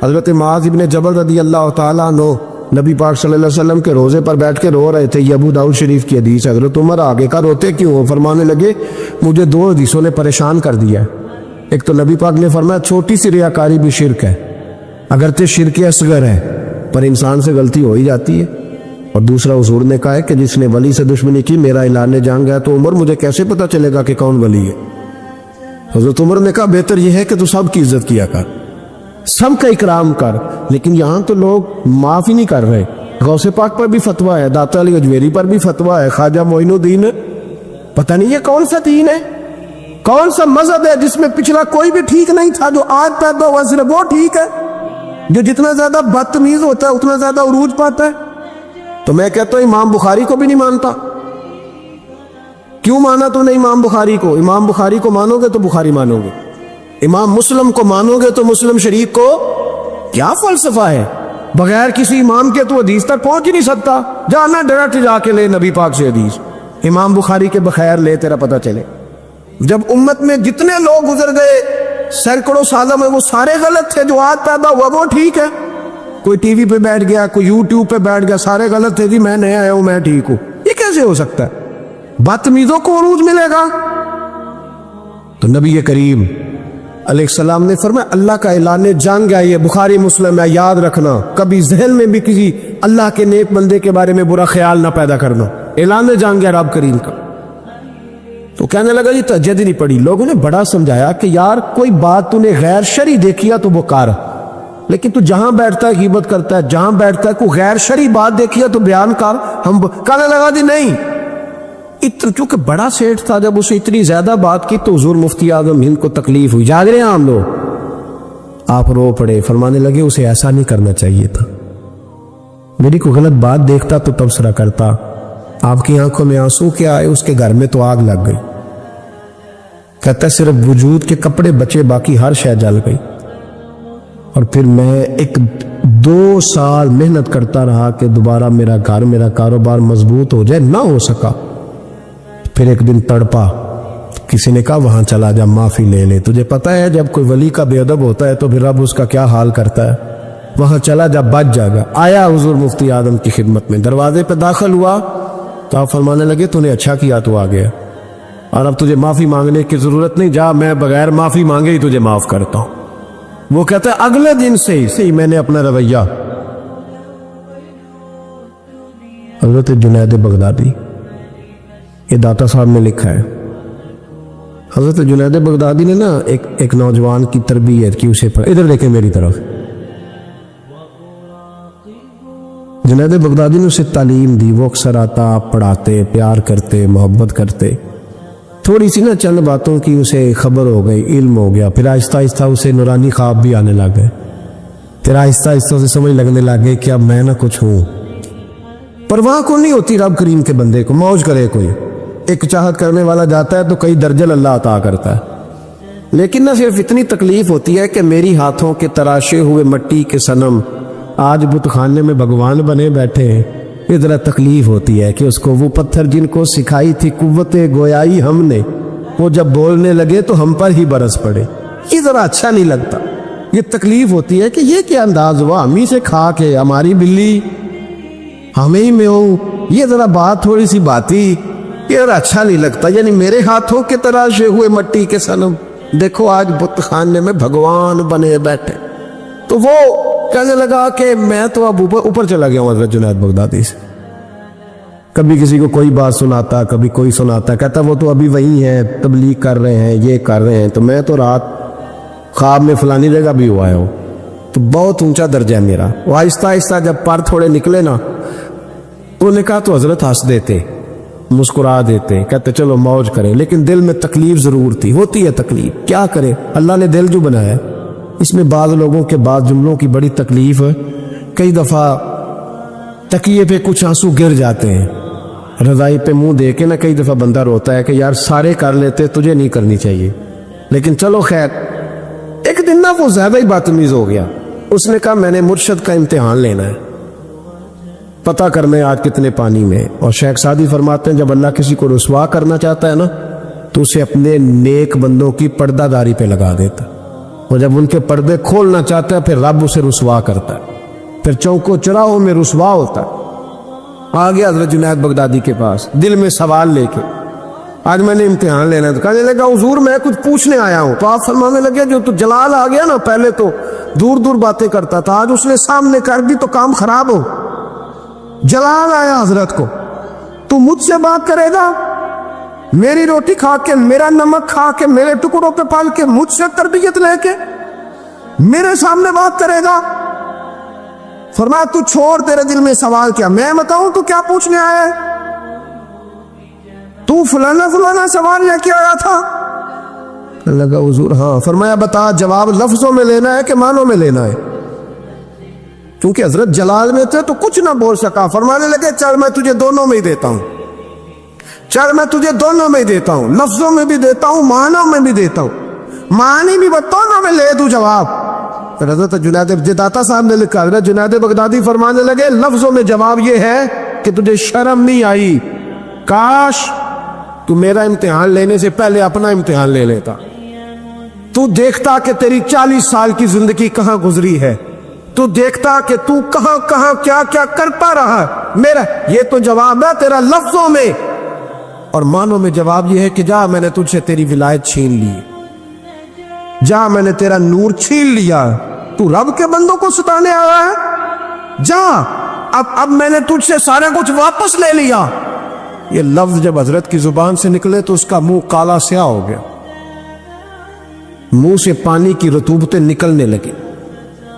حضرت معاذ ابن جبل رضی اللہ تعالیٰ عنہ نبی پاک صلی اللہ علیہ وسلم کے روزے پر بیٹھ کے رو رہے تھے. یہ ابو داؤد شریف کی حدیث. حضرت عمر آگے کا روتے کیوں؟ فرمانے لگے مجھے 2 حدیثوں نے پریشان کر دیا ہے. ایک تو نبی پاک نے فرمایا چھوٹی سی ریاکاری بھی شرک ہے, اگرچہ شرک اصغر ہے پر انسان سے غلطی ہو ہی جاتی ہے. اور دوسرا حضور نے کہا ہے کہ جس نے ولی سے دشمنی کی میرا اعلان جنگ ہے. تو عمر مجھے کیسے پتا چلے گا کہ کون ولی ہے؟ حضرت عمر نے کہا بہتر یہ ہے کہ تو سب کی عزت کیا کر, سب کا اکرام کر. لیکن یہاں تو لوگ معاف ہی نہیں کر رہے. غوث پاک پر بھی فتویٰ ہے, داتا علی اجمیری پر بھی فتویٰ ہے, خواجہ معین الدین. پتہ نہیں یہ کون سا دین ہے, کون سا مذہب ہے جس میں پچھلا کوئی بھی ٹھیک نہیں تھا, جو آج پیدا ہوا صرف وہ ٹھیک ہے, جو جتنا زیادہ بدتمیز ہوتا ہے اتنا زیادہ عروج پاتا ہے. تو میں کہتا ہوں امام بخاری کو بھی نہیں مانتا. کیوں مانا تو نے امام بخاری کو؟ امام بخاری کو مانو گے تو بخاری مانو گے, امام مسلم کو مانو گے تو مسلم شریف کو. کیا فلسفہ ہے؟ بغیر کسی امام کے تو حدیث تک پہنچ ہی نہیں سکتا. جانا ڈائریکٹ جا کے لے نبی پاک سے حدیث, امام بخاری کے بخیر لے, تیرا پتہ چلے. جب امت میں جتنے لوگ گزر گئے سینکڑوں سالوں میں وہ سارے غلط تھے, جو آج پیدا ہوا وہ ٹھیک ہے. کوئی ٹی وی پہ بیٹھ گیا, کوئی یوٹیوب پہ بیٹھ گیا, سارے غلط تھے. جی میں نیا آیا ہوں, میں ٹھیک ہوں. یہ کیسے ہو سکتا ہے؟ بدتمیزوں کو عروج ملے گا. تو نبی کریم علیہ السلام نے فرمایا اللہ کا اعلان جنگ ہے, یہ بخاری مسلم ہے, یاد رکھنا. کبھی ذہن میں بھی کسی اللہ کے نیک بندے کے بارے میں برا خیال نہ پیدا کرنا. اعلان جنگ ہے رب کریم کا. تو کہنے لگا جی تہجد ہی نہیں پڑھی. لوگوں نے بڑا سمجھایا کہ یار کوئی بات تو نے غیر شرعی دیکھی ہے تو وہ کر, لیکن تو جہاں بیٹھتا ہے غیبت کرتا ہے, جہاں بیٹھتا ہے کوئی غیر شرعی بات دیکھی ہے تو بیان کر. ہم کہنے لگا دی نہیں, چونکہ بڑا سیٹ تھا, جب اسے اتنی زیادہ بات کی تو حضور مفتی اعظم ہند کو تکلیف ہوئی. جاگ رہے ہیں ہم لوگ, آپ رو پڑے, فرمانے لگے اسے ایسا نہیں کرنا چاہیے تھا, میری کوئی غلط بات دیکھتا تو تبصرہ کرتا. آپ کی آنکھوں میں آنسو کیا آئے, اس کے گھر میں تو آگ لگ گئی. کہتا ہے صرف وجود کے کپڑے بچے, باقی ہر شے جل گئی. اور پھر میں 2 سال محنت کرتا رہا کہ دوبارہ میرا گھر, میرا کاروبار مضبوط ہو جائے, نہ ہو سکا. پھر ایک دن تڑپا, کسی نے کہا وہاں چلا جا, معافی لے لے. تجھے پتہ ہے جب کوئی ولی کا بے ادب ہوتا ہے تو پھر رب اس کا کیا حال کرتا ہے. وہاں چلا جا, بچ جائے گا. آیا حضور مفتی اعظم کی خدمت میں, دروازے پہ داخل ہوا تو آپ فرمانے لگے تو نے اچھا کیا, تو آ گیا, اور اب تجھے معافی مانگنے کی ضرورت نہیں, جا میں بغیر معافی مانگے ہی تجھے معاف کرتا ہوں. وہ کہتا ہے اگلے دن سے ہی میں نے اپنا رویہ. حضرت جنید بغدادی, یہ داتا صاحب نے لکھا ہے, حضرت جنید بغدادی نے نا ایک نوجوان کی تربیت کی, اسے ادھر دیکھیں میری طرف. جنید بغدادی نے اسے تعلیم دی, وہ اکثر آتا, آپ پڑھاتے, پیار کرتے, محبت کرتے. تھوڑی سی نا چند باتوں کی اسے خبر ہو گئی, علم ہو گیا. پھر آہستہ آہستہ اسے نورانی خواب بھی آنے لگ گئے. پھر آہستہ آہستہ اسے سمجھ لگنے لگ گئی کہ اب میں نہ کچھ ہوں. پرواہ کو نہیں ہوتی رب کریم کے بندے کو, موج کرے کوئی. ایک چاہت کرنے والا جاتا ہے تو کئی درجل اللہ عطا کرتا ہے. لیکن نہ صرف اتنی تکلیف ہوتی ہے کہ میری ہاتھوں کے تراشے ہوئے مٹی کے صنم آج بت خانے میں بھگوان بنے بیٹھے ہیں. یہ ذرا تکلیف ہوتی ہے کہ اس کو وہ پتھر جن کو سکھائی تھی قوت گویائی ہم نے, وہ جب بولنے لگے تو ہم پر ہی برس پڑے. یہ ذرا اچھا نہیں لگتا. یہ تکلیف ہوتی ہے کہ یہ کیا انداز ہوا, ہم ہی سے کھا کے ہماری بلی ہمیں ہی میں ہوں. یہ ذرا بات تھوڑی سی باتی, یہ ذرا اچھا نہیں لگتا. یعنی میرے ہاتھوں کے تراشے ہوئے مٹی کے صنم دیکھو آج بت خانے میں بھگوان بنے بیٹھے. تو وہ کہنے لگا کہ میں تو اب اوپر چلا گیا ہوں حضرت جنید بغدادی سے. کبھی کسی کو کوئی بات سناتا, کبھی کوئی سناتا, کہتا وہ تو ابھی وہی ہیں, تبلیغ کر رہے ہیں, یہ کر رہے ہیں, تو میں تو رات خواب میں فلانی جگہ بھی ہوا ہوں. تو بہت اونچا درجہ ہے میرا. وہ آہستہ آہستہ جب پر تھوڑے نکلے نا, انہوں نے کہا تو حضرت ہنس دیتے, مسکرا دیتے, کہتے چلو موج کریں. لیکن دل میں تکلیف ضرور تھی, ہوتی ہے تکلیف, کیا کرے, اللہ نے دل جو بنایا. اس میں بعض لوگوں کے بعض جملوں کی بڑی تکلیف ہے. کئی دفعہ تکیے پہ کچھ آنسو گر جاتے ہیں, رضائی پہ منہ دے کے نا کئی دفعہ بندہ روتا ہے کہ یار سارے کر لیتے, تجھے نہیں کرنی چاہیے. لیکن چلو خیر. ایک دن نا وہ زیادہ ہی بدتمیز ہو گیا. اس نے کہا میں نے مرشد کا امتحان لینا ہے, پتہ کرنا ہے آج کتنے پانی میں. اور شیخ سعدی فرماتے ہیں جب اللہ کسی کو رسوا کرنا چاہتا ہے نا تو اسے اپنے نیک بندوں کی پردہ داری پہ لگا دیتا, اور جب ان کے پردے کھولنا چاہتا ہے پھر رب اسے رسوا کرتا ہے. پھر چوکوں چراہوں میں رسوا ہوتا ہے. آ گیا حضرت جنید بغدادی کے پاس دل میں سوال لے کے, آج میں نے امتحان لینا ہے. تو کہنے لگا حضور میں کچھ پوچھنے آیا ہوں. تو آپ فرمانے لگے جو تو جلال آ گیا نا, پہلے تو دور دور باتیں کرتا تھا, آج اس نے سامنے کر دی تو کام خراب ہو. جلال آیا حضرت کو, تو مجھ سے بات کرے گا, میری روٹی کھا کے, میرا نمک کھا کے, میرے ٹکڑوں پہ پال کے, مجھ سے تربیت لے کے میرے سامنے بات کرے گا. فرمایا تو چھوڑ, تیرے دل میں سوال کیا, میں بتاؤں تو کیا پوچھنے آیا ہے, تو فلانا فلانا سوال لے کے آیا تھا. لگا حضور ہاں. فرمایا بتا, جواب لفظوں میں لینا ہے کہ معنوں میں لینا ہے, کیونکہ حضرت جلال میں تھے تو کچھ نہ بول سکا. فرمانے لگے چل میں تجھے دونوں میں ہی دیتا ہوں, چل میں تجھے دونوں میں ہی دیتا ہوں, لفظوں میں بھی دیتا ہوں, معنوں میں بھی دیتا ہوں. معنی بھی دونوں میں لے دوں جواب. حضرت جنید داتا صاحب نے لکھا, حضرت جنید بغدادی فرمانے لگے لفظوں میں جواب یہ ہے کہ تجھے شرم نہیں آئی, کاش تو میرا امتحان لینے سے پہلے اپنا امتحان لے لیتا. تو دیکھتا کہ تیری 40 سال کی زندگی کہاں گزری ہے, تو دیکھتا کہ تو کہاں کہاں کیا کیا کرتا رہا. میرا یہ تو جواب ہے تیرا لفظوں میں, اور معنوں میں جواب یہ ہے کہ جا میں نے تجھ سے تیری ولایت چھین لی, جا میں نے تیرا نور چھین لیا, تو رب کے بندوں کو ستانے آیا ہے, جا اب میں نے تجھ سے سارا کچھ واپس لے لیا. یہ لفظ جب حضرت کی زبان سے نکلے تو اس کا منہ کالا سیاہ ہو گیا, منہ سے پانی کی رطوبتیں نکلنے لگی,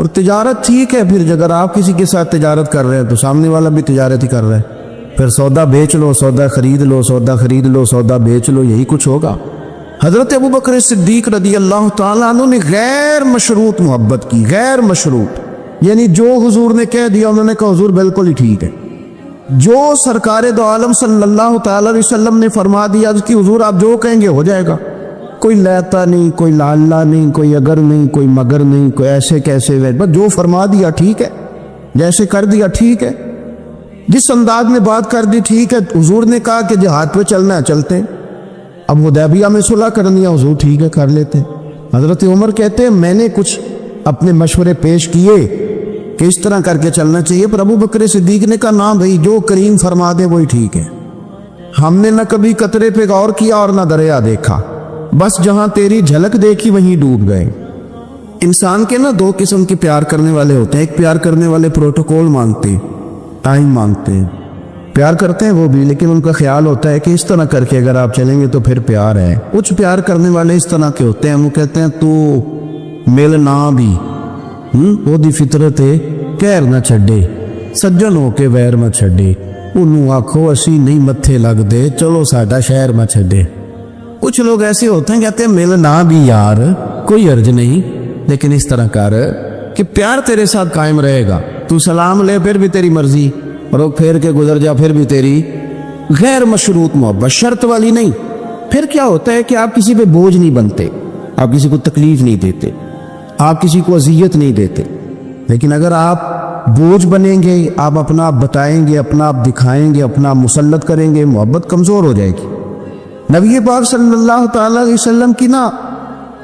اور تجارت ٹھیک ہے، پھر اگر آپ کسی کے ساتھ تجارت کر رہے ہیں تو سامنے والا بھی تجارت ہی کر رہا ہے، پھر سودا بیچ لو، سودا خرید لو، سودا خرید لو، سودا بیچ لو، یہی کچھ ہوگا۔ حضرت ابوبکر صدیق رضی اللہ تعالیٰ عنہ نے غیر مشروط محبت کی، غیر مشروط، یعنی جو حضور نے کہہ دیا انہوں نے کہا حضور بالکل ہی ٹھیک ہے، جو سرکار دو عالم صلی اللہ تعالیٰ علیہ وسلم نے فرما دیا کہ حضور آپ جو کہیں گے ہو جائے گا، کوئی لیتا نہیں، کوئی لالا نہیں، کوئی اگر نہیں، کوئی مگر نہیں، کوئی ایسے کیسے، بس جو فرما دیا ٹھیک ہے، جیسے کر دیا ٹھیک ہے، جس انداز میں بات کر دی ٹھیک ہے۔ حضور نے کہا کہ جہاد پہ چلنا ہے چلتے ہیں، اب حدیبیہ میں صلح کرنی ہے، حضور ٹھیک ہے کر لیتے ہیں۔ حضرت عمر کہتے ہیں میں نے کچھ اپنے مشورے پیش کیے کہ اس طرح کر کے چلنا چاہیے، پر ابو بکر صدیق نے کہا نہ بھائی، جو کریم فرما دے وہی ٹھیک ہے، ہم نے نہ کبھی قطرے پہ غور کیا اور نہ دریا دیکھا، بس جہاں تیری جھلک دیکھی وہیں ڈوب گئے۔ انسان کے نا دو قسم کے پیار کرنے والے ہوتے ہیں، ایک پیار کرنے والے پروٹوکول مانگتے ہیں، ٹائم مانگتے ہیں، پیار کرتے ہیں وہ بھی، لیکن ان کا خیال ہوتا ہے کہ اس طرح کر کے اگر آپ چلیں گے تو پھر پیار ہے۔ کچھ پیار کرنے والے اس طرح کے ہوتے ہیں، وہ کہتے ہیں تو مل نہ بھی وہ دی فطرت ہے، کہر نہ چھڈے، سجن ہو کے ویر نہ چھڈے، انہوں آکھو اسی نہیں متھے لگ دے، چلو ساڈا شہر نہ چھڈے۔ کچھ لوگ ایسے ہوتے ہیں کہتے ہیں مل نہ بھی یار، کوئی عرض نہیں، لیکن اس طرح کر کہ پیار تیرے ساتھ قائم رہے گا، تو سلام لے پھر بھی تیری مرضی، روک پھیر کے گزر جا پھر بھی تیری، غیر مشروط محبت، شرط والی نہیں۔ پھر کیا ہوتا ہے کہ آپ کسی پہ بوجھ نہیں بنتے، آپ کسی کو تکلیف نہیں دیتے، آپ کسی کو اذیت نہیں دیتے، لیکن اگر آپ بوجھ بنیں گے، آپ اپنا آپ بتائیں گے، اپنا آپ دکھائیں گے، اپنا آپ مسلط کریں گے، محبت کمزور ہو جائے گی۔ نبی پاک صلی اللہ تعالیٰ علیہ وسلم کی نا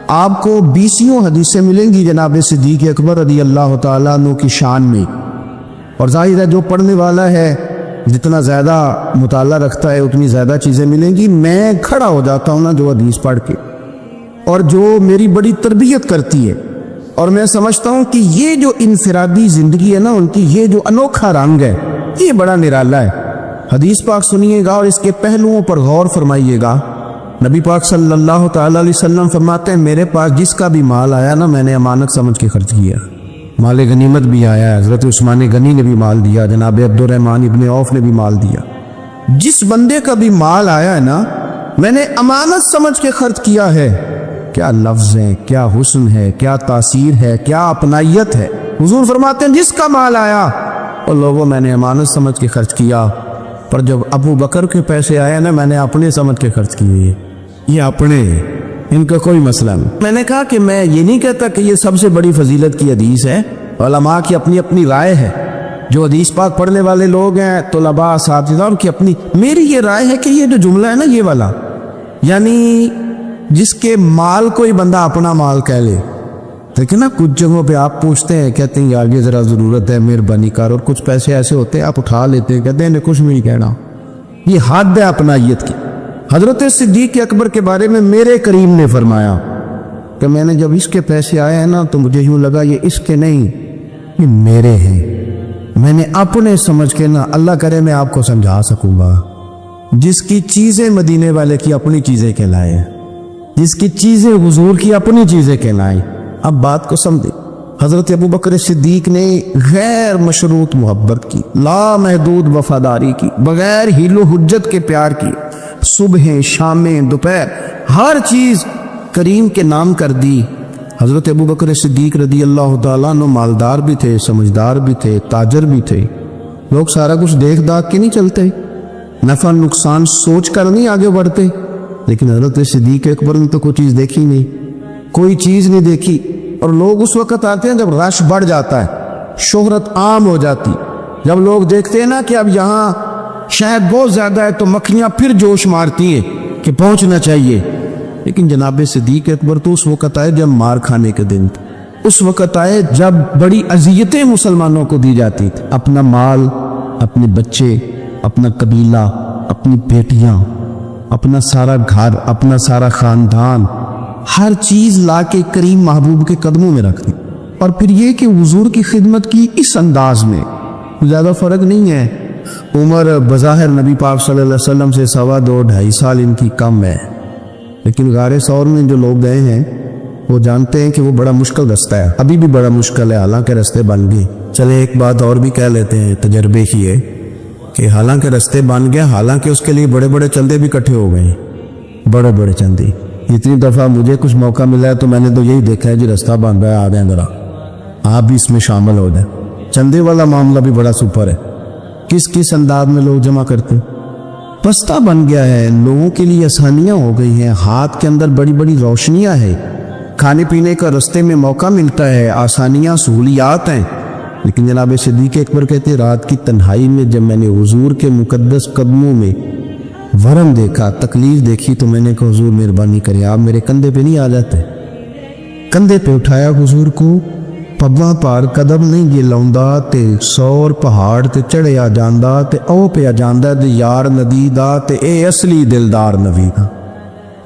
آپ کو 20 حدیثیں ملیں گی جناب صدیق اکبر رضی اللہ تعالیٰ عنہ کی شان میں، اور ظاہر ہے جو پڑھنے والا ہے جتنا زیادہ مطالعہ رکھتا ہے اتنی زیادہ چیزیں ملیں گی۔ میں کھڑا ہو جاتا ہوں نا جو حدیث پڑھ کے، اور جو میری بڑی تربیت کرتی ہے، اور میں سمجھتا ہوں کہ یہ جو انفرادی زندگی ہے نا ان کی، یہ جو انوکھا رنگ ہے یہ بڑا نرالا ہے۔ حدیث پاک سنیے گا اور اس کے پہلوؤں پر غور فرمائیے گا۔ نبی پاک صلی اللہ تعالیٰ علیہ وسلم فرماتے ہیں میرے پاس جس کا بھی مال آیا نا میں نے امانت سمجھ کے خرچ کیا، مال غنیمت بھی آیا ہے، حضرت عثمان غنی نے بھی مال دیا، جناب عبد الرحمن ابن عوف نے بھی مال دیا، جس بندے کا بھی مال آیا ہے نا میں نے امانت سمجھ کے خرچ کیا ہے۔ کیا لفظ ہے، کیا حسن ہے، کیا تاثیر ہے، کیا اپنائیت ہے۔ حضور فرماتے ہیں جس کا مال آیا اور لوگوں میں نے امانت سمجھ کے خرچ کیا، پر جب ابو بکر کے پیسے آئے نا میں نے اپنے سمجھ کے خرچ کیے، یہ اپنے، ان کا کوئی مسئلہ نہیں۔ میں نے کہا کہ میں یہ نہیں کہتا کہ یہ سب سے بڑی فضیلت کی حدیث ہے، علماء کی اپنی اپنی رائے ہے، جو حدیث پاک پڑھنے والے لوگ ہیں طلباء اساتذہ ان کی اپنی، میری یہ رائے ہے کہ یہ جو جملہ ہے نا یہ والا، یعنی جس کے مال کوئی بندہ اپنا مال کہہ لے، لیکن نا کچھ جگہوں پہ آپ پوچھتے ہیں کہتے ہیں یار یہ ذرا ضرورت ہے مہربانی کر، اور کچھ پیسے ایسے ہوتے ہیں آپ اٹھا لیتے ہیں کہتے ہیں انہیں کچھ بھی نہیں کہنا، یہ حد ہے اپنائیت کی۔ حضرت صدیق اکبر کے بارے میں میرے کریم نے فرمایا کہ میں نے جب اس کے پیسے آئے ہیں نا تو مجھے یوں لگا یہ اس کے نہیں یہ میرے ہیں، میں نے اپنے سمجھ کے نا، اللہ کرے میں آپ کو سمجھا سکوں گا، جس کی چیزیں مدینے والے کی اپنی چیزیں کہلائے، جس کی چیزیں حضور کی اپنی چیزیں کہلائیں۔ اب بات کو سمجھے، حضرت ابو بکر صدیق نے غیر مشروط محبت کی، لا محدود وفاداری کی، بغیر حیل و حجت کے پیار کی، صبح شام دوپہر ہر چیز کریم کے نام کر دی۔ حضرت ابو بکر صدیق رضی اللہ تعالیٰ عنہ مالدار بھی تھے، سمجھدار بھی تھے، تاجر بھی تھے، لوگ سارا کچھ دیکھ داکھ کے نہیں چلتے، نفع نقصان سوچ کر نہیں آگے بڑھتے، لیکن حضرت صدیق اکبر نے تو کوئی چیز دیکھی نہیں، کوئی چیز نہیں دیکھی، اور لوگ اس وقت آتے ہیں جب رش بڑھ جاتا ہے، شہرت عام ہو جاتی، جب لوگ دیکھتے ہیں نا کہ اب یہاں شاید بہت زیادہ ہے تو مکھیاں پھر جوش مارتی ہیں کہ پہنچنا چاہیے، لیکن جناب صدیق اکبر تو اس وقت آئے جب مار کھانے کے دن تھے، اس وقت آئے جب بڑی اذیتیں مسلمانوں کو دی جاتی تھی، اپنا مال، اپنے بچے، اپنا قبیلہ، اپنی بیٹیاں، اپنا سارا گھر، اپنا سارا خاندان، ہر چیز لا کے کریم محبوب کے قدموں میں رکھ دی، اور پھر یہ کہ حضور کی خدمت کی اس انداز میں زیادہ فرق نہیں ہے۔ عمر بظاہر نبی پاک صلی اللہ علیہ وسلم سے 2.5 2.5 سال ان کی کم ہے، لیکن غار ثور میں جو لوگ گئے ہیں وہ جانتے ہیں کہ وہ بڑا مشکل رستہ ہے، ابھی بھی بڑا مشکل ہے، حالانکہ رستے بن گئے۔ چلے ایک بات اور بھی کہہ لیتے ہیں تجربے کی ہے کہ حالانکہ رستے بن گئے، حالانکہ اس کے لیے بڑے بڑے چندے بھی اکٹھے ہو گئے ہیں، بڑے بڑے چندے۔ اتنی دفعہ مجھے کچھ موقع ملا ہے تو میں نے تو یہی دیکھا ہے جی رستہ بن رہا ہے، آ جائیں ذرا آپ بھی اس میں شامل ہو جائیں۔ چندے والا معاملہ بھی بڑا سپر ہے، کس کس انداز میں لوگ جمع کرتے ہیں۔ رستہ بن گیا ہے، لوگوں کے لیے آسانیاں ہو گئی ہیں، ہاتھ کے اندر بڑی بڑی روشنیاں ہیں، کھانے پینے کا رستے میں موقع ملتا ہے، آسانیاں سہولیات ہیں۔ لیکن جناب صدیق اکبر کہتے ہیں رات کی تنہائی میں جب میں نے حضور کے مقدس قدموں میں ورم دیکھا، تکلیف دیکھی، تو میں نے کہا حضور مہربانی کریں، آپ میرے کندھے پہ نہیں آ جاتے؟ کندھے پہ اٹھایا حضور کو، پبا پار قدم نہیں یہ لاؤندا تے سور پہاڑ تے چڑھیا جاندا تے او پہ جاندا تے یار ندی دا تے اے اصلی دلدار نبی دا۔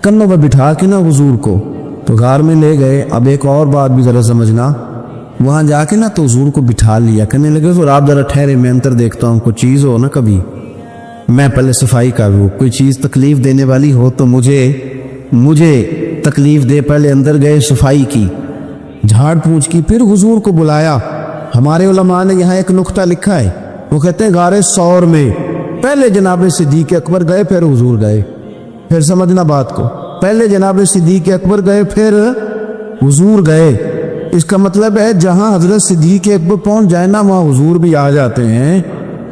کنوں پہ بٹھا کے نا حضور کو تو غار میں لے گئے۔ اب ایک اور بات بھی ذرا سمجھنا، وہاں جا کے نا تو حضور کو بٹھا لیا، کہنے لگے حضور آپ ذرا ٹھہرے، میں انتر دیکھتا ہوں، کوئی چیز ہو نا کبھی میں پہلے صفائی کر لوں، کوئی چیز تکلیف دینے والی ہو تو مجھے تکلیف دے۔ پہلے اندر گئے، صفائی کی، جھاڑ پوچھ کی، پھر حضور کو بلایا۔ ہمارے علماء نے یہاں ایک نقطہ لکھا ہے، وہ کہتے ہیں غار ثور میں پہلے جناب صدیق اکبر گئے پھر حضور گئے۔ پھر سمجھنا بات کو، پہلے جناب صدیق اکبر گئے پھر حضور گئے۔ اس کا مطلب ہے جہاں حضرت صدیق اکبر پہنچ جائے نا وہاں حضور بھی آ جاتے ہیں۔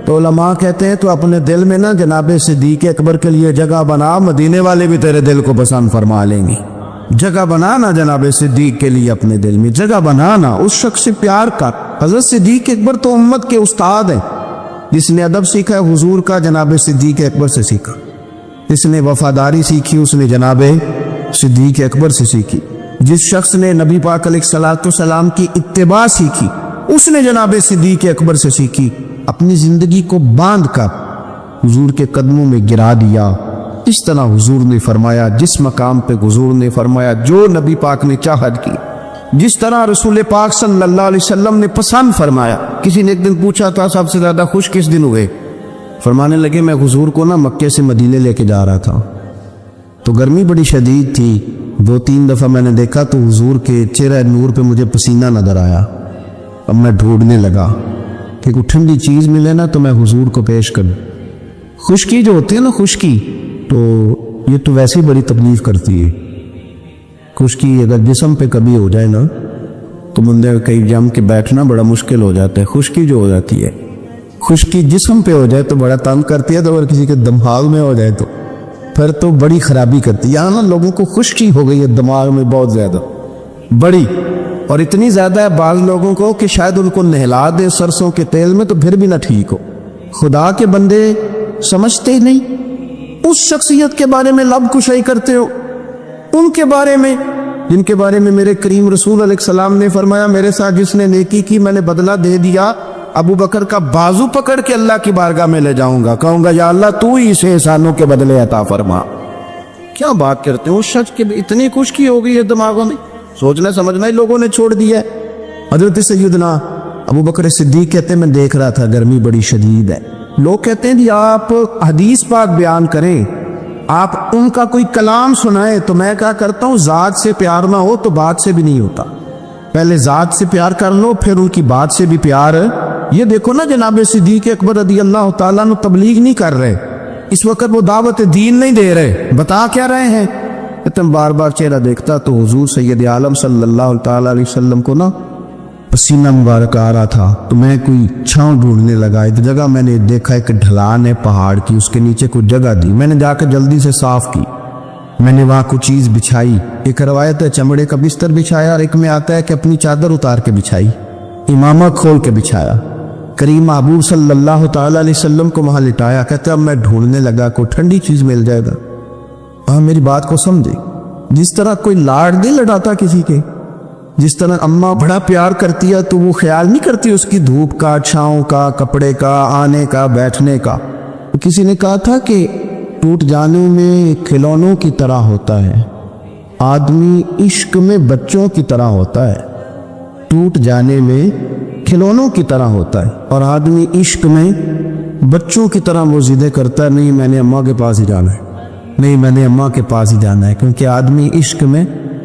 تو علماء کہتے ہیں تو اپنے دل میں نا جناب صدیق اکبر کے لیے جگہ بنا، مدینے والے بھی تیرے دل کو پسند فرما لیں گے۔ جگہ بنانا جناب صدیق کے لیے، اپنے دل میں جگہ بنانا، اس شخص سے پیار کر۔ حضرت صدیق اکبر تو امت کے استاد ہیں، جس نے ادب سیکھا ہے حضور کا جناب صدیق اکبر سے سیکھا، جس نے وفاداری سیکھی اس نے جناب صدیق اکبر سے سیکھی، جس شخص نے نبی پاک علیہ الصلوۃ والسلام کی اتباع سیکھی اس نے جناب صدیق اکبر سے سیکھی۔ اپنی زندگی کو باندھ کر حضور کے قدموں میں گرا دیا، اس طرح حضور نے فرمایا، جس مقام پہ حضور نے فرمایا، جو نبی پاک نے چاہت کی، جس طرح رسول پاک صلی اللہ علیہ وسلم نے پسند فرمایا۔ کسی نے ایک دن پوچھا تھا سب سے زیادہ خوش کس دن ہوئے؟ فرمانے لگے میں حضور کو نا مکے سے مدینے لے کے جا رہا تھا تو گرمی بڑی شدید تھی، 2-3 دفعہ میں نے دیکھا تو حضور کے چہرہ نور پہ مجھے پسینہ نظر آیا۔ اب میں ڈھونڈنے لگا کہ کوئی ٹھنڈی چیز ملے نا تو میں حضور کو پیش کروں۔ خشکی جو ہوتی ہے نا، خشکی تو یہ تو ویسے ہی بڑی تکلیف کرتی ہے۔ خشکی اگر جسم پہ کبھی ہو جائے نا تو بندے کہیں جم کے بیٹھنا بڑا مشکل ہو جاتا ہے۔ خشکی جو ہو جاتی ہے، خشکی جسم پہ ہو جائے تو بڑا تنگ کرتی ہے، تو اگر کسی کے دماغ میں ہو جائے تو پھر تو بڑی خرابی کرتی ہے۔ یہاں نا لوگوں کو خشکی ہو گئی ہے دماغ میں بہت زیادہ، بڑی، اور اتنی زیادہ ہے بعض لوگوں کو کہ شاید ان کو نہلا دے سرسوں کے تیل میں تو پھر بھی نہ ٹھیک ہو۔ خدا کے بندے سمجھتے ہی نہیں، اس شخصیت کے بارے میں لب کشائی کرتے ہو، ان کے بارے میں جن کے بارے میں میرے کریم رسول علیہ السلام نے فرمایا میرے ساتھ جس نے نیکی کی میں نے بدلہ دے دیا، ابو بکر کا بازو پکڑ کے اللہ کی بارگاہ میں لے جاؤں گا، کہوں گا یا اللہ تو ہی اسے احسانوں کے بدلے عطا فرما۔ کیا بات کرتے ہیں، اس شخص کے اتنی خشکی ہو گئی ہے دماغوں میں، سوچنا سمجھنا ہی لوگوں نے چھوڑ دیا ہے۔ حضرت سیدنا ابو بکر صدیق کہتے ہیں میں دیکھ رہا تھا گرمی بڑی شدید ہے، لوگ کہتے ہیں جی آپ حدیث پاک بیان کریں، آپ ان کا کوئی کلام سنائیں، تو میں کیا کرتا ہوں ذات سے پیار نہ ہو تو بات سے بھی نہیں ہوتا، پہلے ذات سے پیار کر لو پھر ان کی بات سے بھی پیار۔ یہ دیکھو نا جناب صدیق اکبر رضی اللہ تعالیٰ عنہ تبلیغ نہیں کر رہے، اس وقت وہ دعوت دین نہیں دے رہے، بتا کیا رہے ہیں؟ تم بار بار چہرہ دیکھتا تو حضور سید عالم صلی اللہ تعالیٰ علیہ وسلم کو نا پسینہ مبارک آ رہا تھا، تو میں کوئی چھاؤں ڈھونڈنے لگا، ایک جگہ میں نے دیکھا ایک ڈھلان ہے پہاڑ کی، اس کے نیچے کوئی جگہ دی، میں نے جا کے جلدی سے صاف کی، میں نے وہاں کوئی چیز بچھائی، ایک روایت ہے چمڑے کا بستر بچھایا اور ایک میں آتا ہے کہ اپنی چادر اتار کے بچھائی، امامہ کھول کے بچھایا، کریم محبوب صلی اللہ تعالیٰ علیہ وسلم کو وہاں لٹایا، کہتے اب میں ڈھونڈنے لگا کوئی ٹھنڈی چیز مل جائے گا۔ ہاں میری بات کو سمجھے، جس طرح کوئی لاڑ نہیں لڑاتا کسی کے، جس طرح اماں بڑا پیار کرتی ہے تو وہ خیال نہیں کرتی اس کی دھوپ کا، چھاؤں کا، کپڑے کا، آنے کا، بیٹھنے کا۔ کسی نے کہا تھا کہ ٹوٹ جانے میں کھلونوں کی طرح ہوتا ہے، آدمی عشق میں بچوں کی طرح ہوتا ہے، ٹوٹ جانے میں کھلونوں کی طرح ہوتا ہے، اور آدمی عشق میں بچوں کی طرح وہ ضدیں کرتا ہے، نہیں میں نے اماں کے پاس ہی جانا ہے، نہیں میں نے اماں کے پاس ہی جانا ہے، کیونکہ آدمی عشق میں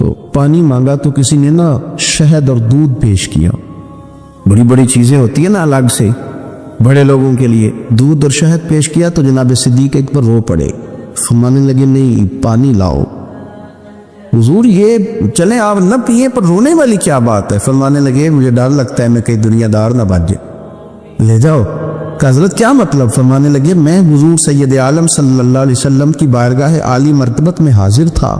تو پانی مانگا تو کسی نے نا شہد اور دودھ پیش کیا. بڑی بڑی چیزیں ہوتی ہیں نا الگ سے بڑے لوگوں کے لیے, دودھ اور شہد پیش کیا تو جناب صدیق ایک پر رو پڑے, فرمانے لگے نہیں پانی لاؤ. حضور یہ چلیں آپ نہ پیئے پر رونے والی کیا بات ہے؟ فرمانے لگے مجھے ڈر لگتا ہے میں کہیں دنیا دار نہ بن جائے. لے جاؤ. کہ حضرت کیا مطلب؟ فرمانے لگے میں حضور سید عالم صلی اللہ علیہ وسلم کی بارگاہ عالی مرتبت میں حاضر تھا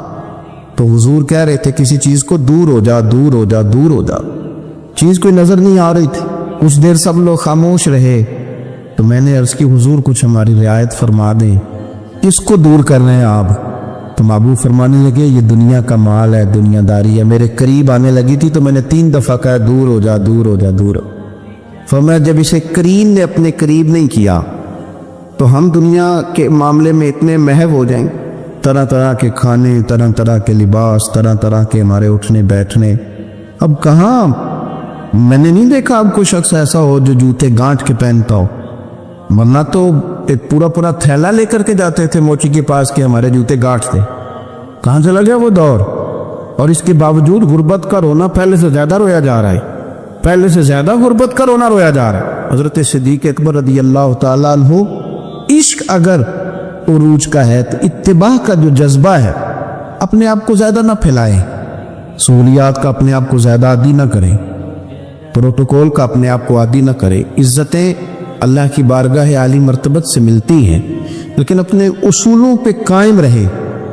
تو حضور کہہ رہے تھے کسی چیز کو دور ہو جا دور ہو جا دور ہو جا. چیز کوئی نظر نہیں آ رہی تھی. کچھ دیر سب لوگ خاموش رہے تو میں نے عرض کی حضور کچھ ہماری رعایت فرما دیں, کس کو دور کر رہے ہیں آپ؟ تو محبوب فرمانے لگے یہ دنیا کا مال ہے, دنیا داری ہے. میرے قریب آنے لگی تھی تو میں نے 3 دفعہ کہا دور ہو جا دور ہو جا دور ہو. فرمایا جب اسے کریم نے اپنے قریب نہیں کیا تو ہم دنیا کے معاملے میں اتنے محو ہو جائیں, طرح طرح کے کھانے, طرح طرح کے لباس, طرح طرح کے ہمارے اٹھنے بیٹھنے. اب کہاں میں نے نہیں دیکھا اب کوئی شخص ایسا ہو جو جوتے گانٹھ کے پہنتا ہو, ورنہ تو ایک پورا پورا تھیلا لے کر کے جاتے تھے موچی کے پاس کہ ہمارے جوتے گانٹھ تھے. کہاں چلا گیا وہ دور؟ اور اس کے باوجود غربت کا رونا پہلے سے زیادہ رویا جا رہا ہے, پہلے سے زیادہ غربت کا رونا رویا جا رہا ہے. حضرت صدیق اکبر رضی اللہ تعالیٰ عنہ عشق اگر عروج کا ہے تو اتباع کا جو جذبہ ہے اپنے آپ کو زیادہ نہ پھیلائیں, سہولیات کا اپنے آپ کو زیادہ عادی نہ کریں, پروٹوکول کا اپنے آپ کو عادی نہ کریں. عزتیں اللہ کی بارگاہ عالی مرتبت سے ملتی ہیں لیکن اپنے اصولوں پہ قائم رہے.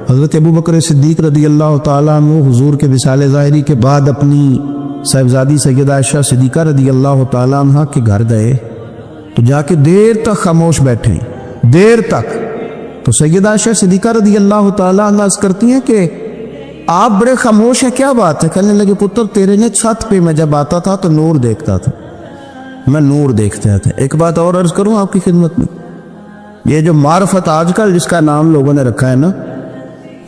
حضرت ابوبکر صدیق رضی اللہ تعالیٰ عنہ حضور کے وصال ظاہری کے بعد اپنی صاحبزادی سیدہ عائشہ صدیقہ رضی اللہ تعالیٰ عنہ کے گھر گئے تو جا کے دیر تک خاموش بیٹھے, دیر تک. تو سیدہ عائشہ صدیقہ رضی اللہ تعالیٰ عنہ عرض کرتی ہیں کہ آپ بڑے خاموش ہیں, کیا بات ہے؟ کہنے لگے پتر تیرے نے چھت پہ میں جب آتا تھا تو نور دیکھتا تھا, میں نور دیکھتا تھا. ایک بات اور عرض کروں آپ کی خدمت میں, یہ جو معرفت آج کل جس کا نام لوگوں نے رکھا ہے نا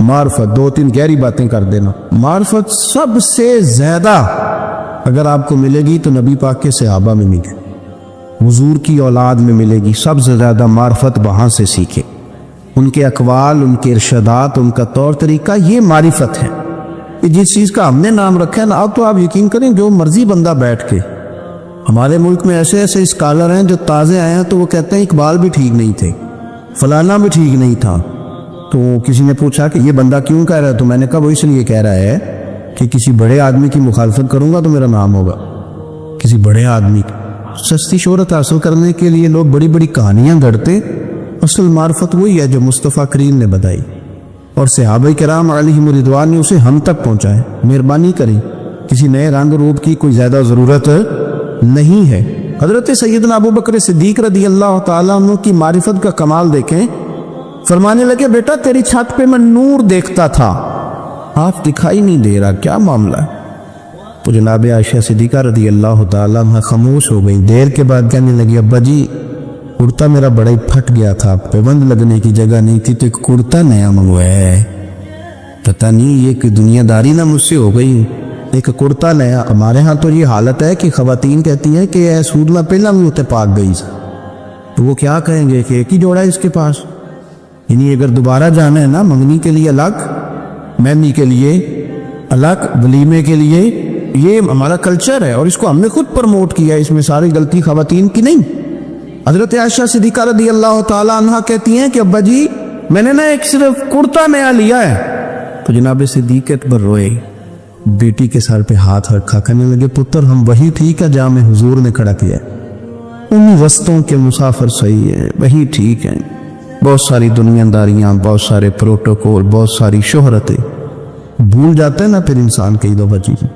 معرفت, 2-3 گہری باتیں کر دینا, معرفت سب سے زیادہ اگر آپ کو ملے گی تو نبی پاک کے صحابہ میں ملے گی, حضور کی اولاد میں ملے گی. سب سے زیادہ معرفت وہاں سے سیکھے, ان کے اقوال, ان کے ارشادات, ان کا طور طریقہ, یہ معرفت ہے. جس چیز کا ہم نے نام رکھا ہے نا, اب تو آپ یقین کریں جو مرضی بندہ بیٹھ کے, ہمارے ملک میں ایسے ایسے اسکالر ہیں جو تازے آئے ہیں تو وہ کہتے ہیں اقبال بھی ٹھیک نہیں تھے, فلانا بھی ٹھیک نہیں تھا. تو کسی نے پوچھا کہ یہ بندہ کیوں کہہ رہا ہے, تو میں نے کہا وہ اس لیے کہہ رہا ہے کہ کسی بڑے آدمی کی مخالفت کروں گا تو میرا نام ہوگا. کسی بڑے آدمی کی سستی شہرت حاصل کرنے کے لیے لوگ بڑی بڑی کہانیاں گھڑتے, اصل معرفت وہی ہے جو مصطفیٰ کریم نے بتائی اور صحابہ کرام علیہم رضوان نے اسے ہم تک پہنچائے. مہربانی کریں, کسی نئے رنگ روپ کی کوئی زیادہ ضرورت نہیں ہے. حضرت سیدنا ابوبکر صدیق رضی اللہ تعالیٰ عنہ کی معرفت کا کمال دیکھیں. فرمانے لگے بیٹا تیری چھت پہ میں نور دیکھتا تھا, آپ دکھائی نہیں دے رہا, کیا معاملہ ہے؟ تو جناب عائشہ صدیقہ رضی اللہ تعالیٰ عنہ خاموش ہو گئی. دیر کے بعد کہنے لگی ابا جی کرتا میرا بڑا ہی پھٹ گیا تھا, پیبند لگنے کی جگہ نہیں تھی تو ایک کرتا نیا منگوایا ہے, پتہ نہیں یہ کہ دنیا داری نہ مجھ سے ہو گئی, ایک کرتا نیا. ہمارے ہاں تو یہ حالت ہے کہ خواتین کہتی ہیں کہ اے سود میں پہلا بھی ہوتے پاک گئی سے, تو وہ کیا کہیں گے کہ ایک ہی جوڑا ہے اس کے پاس. یعنی اگر دوبارہ جانا ہے نا منگنی کے لیے الگ, مہندی کے لیے الگ, ولیمے کے لیے, یہ ہمارا کلچر ہے اور اس کو ہم نے خود پروموٹ کیا ہے, اس میں ساری غلطی خواتین کی نہیں. حضرت عائشہ صدیقہ رضی اللہ تعالیٰ عنہ کہتی ہیں کہ ابا جی میں نے نا ایک صرف کرتا نیا لیا ہے. تو جناب صدیق اکبر روئے, بیٹی کے سر پہ ہاتھ رکھا, کہنے لگے پتر ہم وہی ٹھیک ہے جہاں میں حضور نے کھڑا کیا, ان وسطوں کے مسافر صحیح ہے, وہی ٹھیک ہے. بہت ساری دنیا داریاں, بہت سارے پروٹوکول, بہت ساری شہرتیں, بھول جاتے ہیں نا پھر انسان کئی دفعہ چیزیں.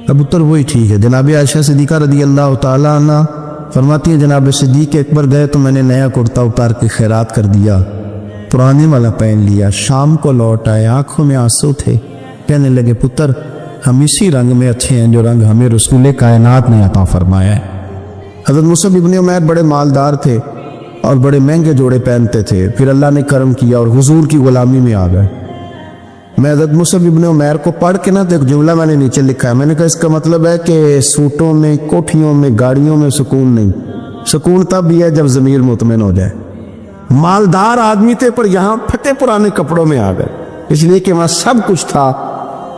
اب اتر وہی ٹھیک ہے. جناب عائشہ صدیقہ رضی اللہ تعالیٰ عنہ فرماتی ہیں جناب صدیق اکبر گئے تو میں نے نیا کرتا اتار کے خیرات کر دیا, پرانے والا پہن لیا. شام کو لوٹ آئے, آنکھوں میں آنسو تھے. کہنے لگے پتر ہم اسی رنگ میں اچھے ہیں جو رنگ ہمیں رسول کائنات نے عطا فرمایا ہے. حضرت مصعب ابن عمیر بڑے مالدار تھے اور بڑے مہنگے جوڑے پہنتے تھے, پھر اللہ نے کرم کیا اور حضور کی غلامی میں آ گئے. میں حضرت مصعب ابن عمیر کو پڑھ کے نا تو ایک جملہ میں نے نیچے لکھا ہے, میں نے کہا اس کا مطلب ہے کہ سوٹوں میں, کوٹھیوں میں, گاڑیوں میں سکون نہیں. سکون تب بھی ہے جب ضمیر مطمئن ہو جائے. مالدار آدمی تھے پر یہاں پھٹے پرانے کپڑوں میں آ گئے, اس لیے کہ وہاں سب کچھ تھا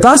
10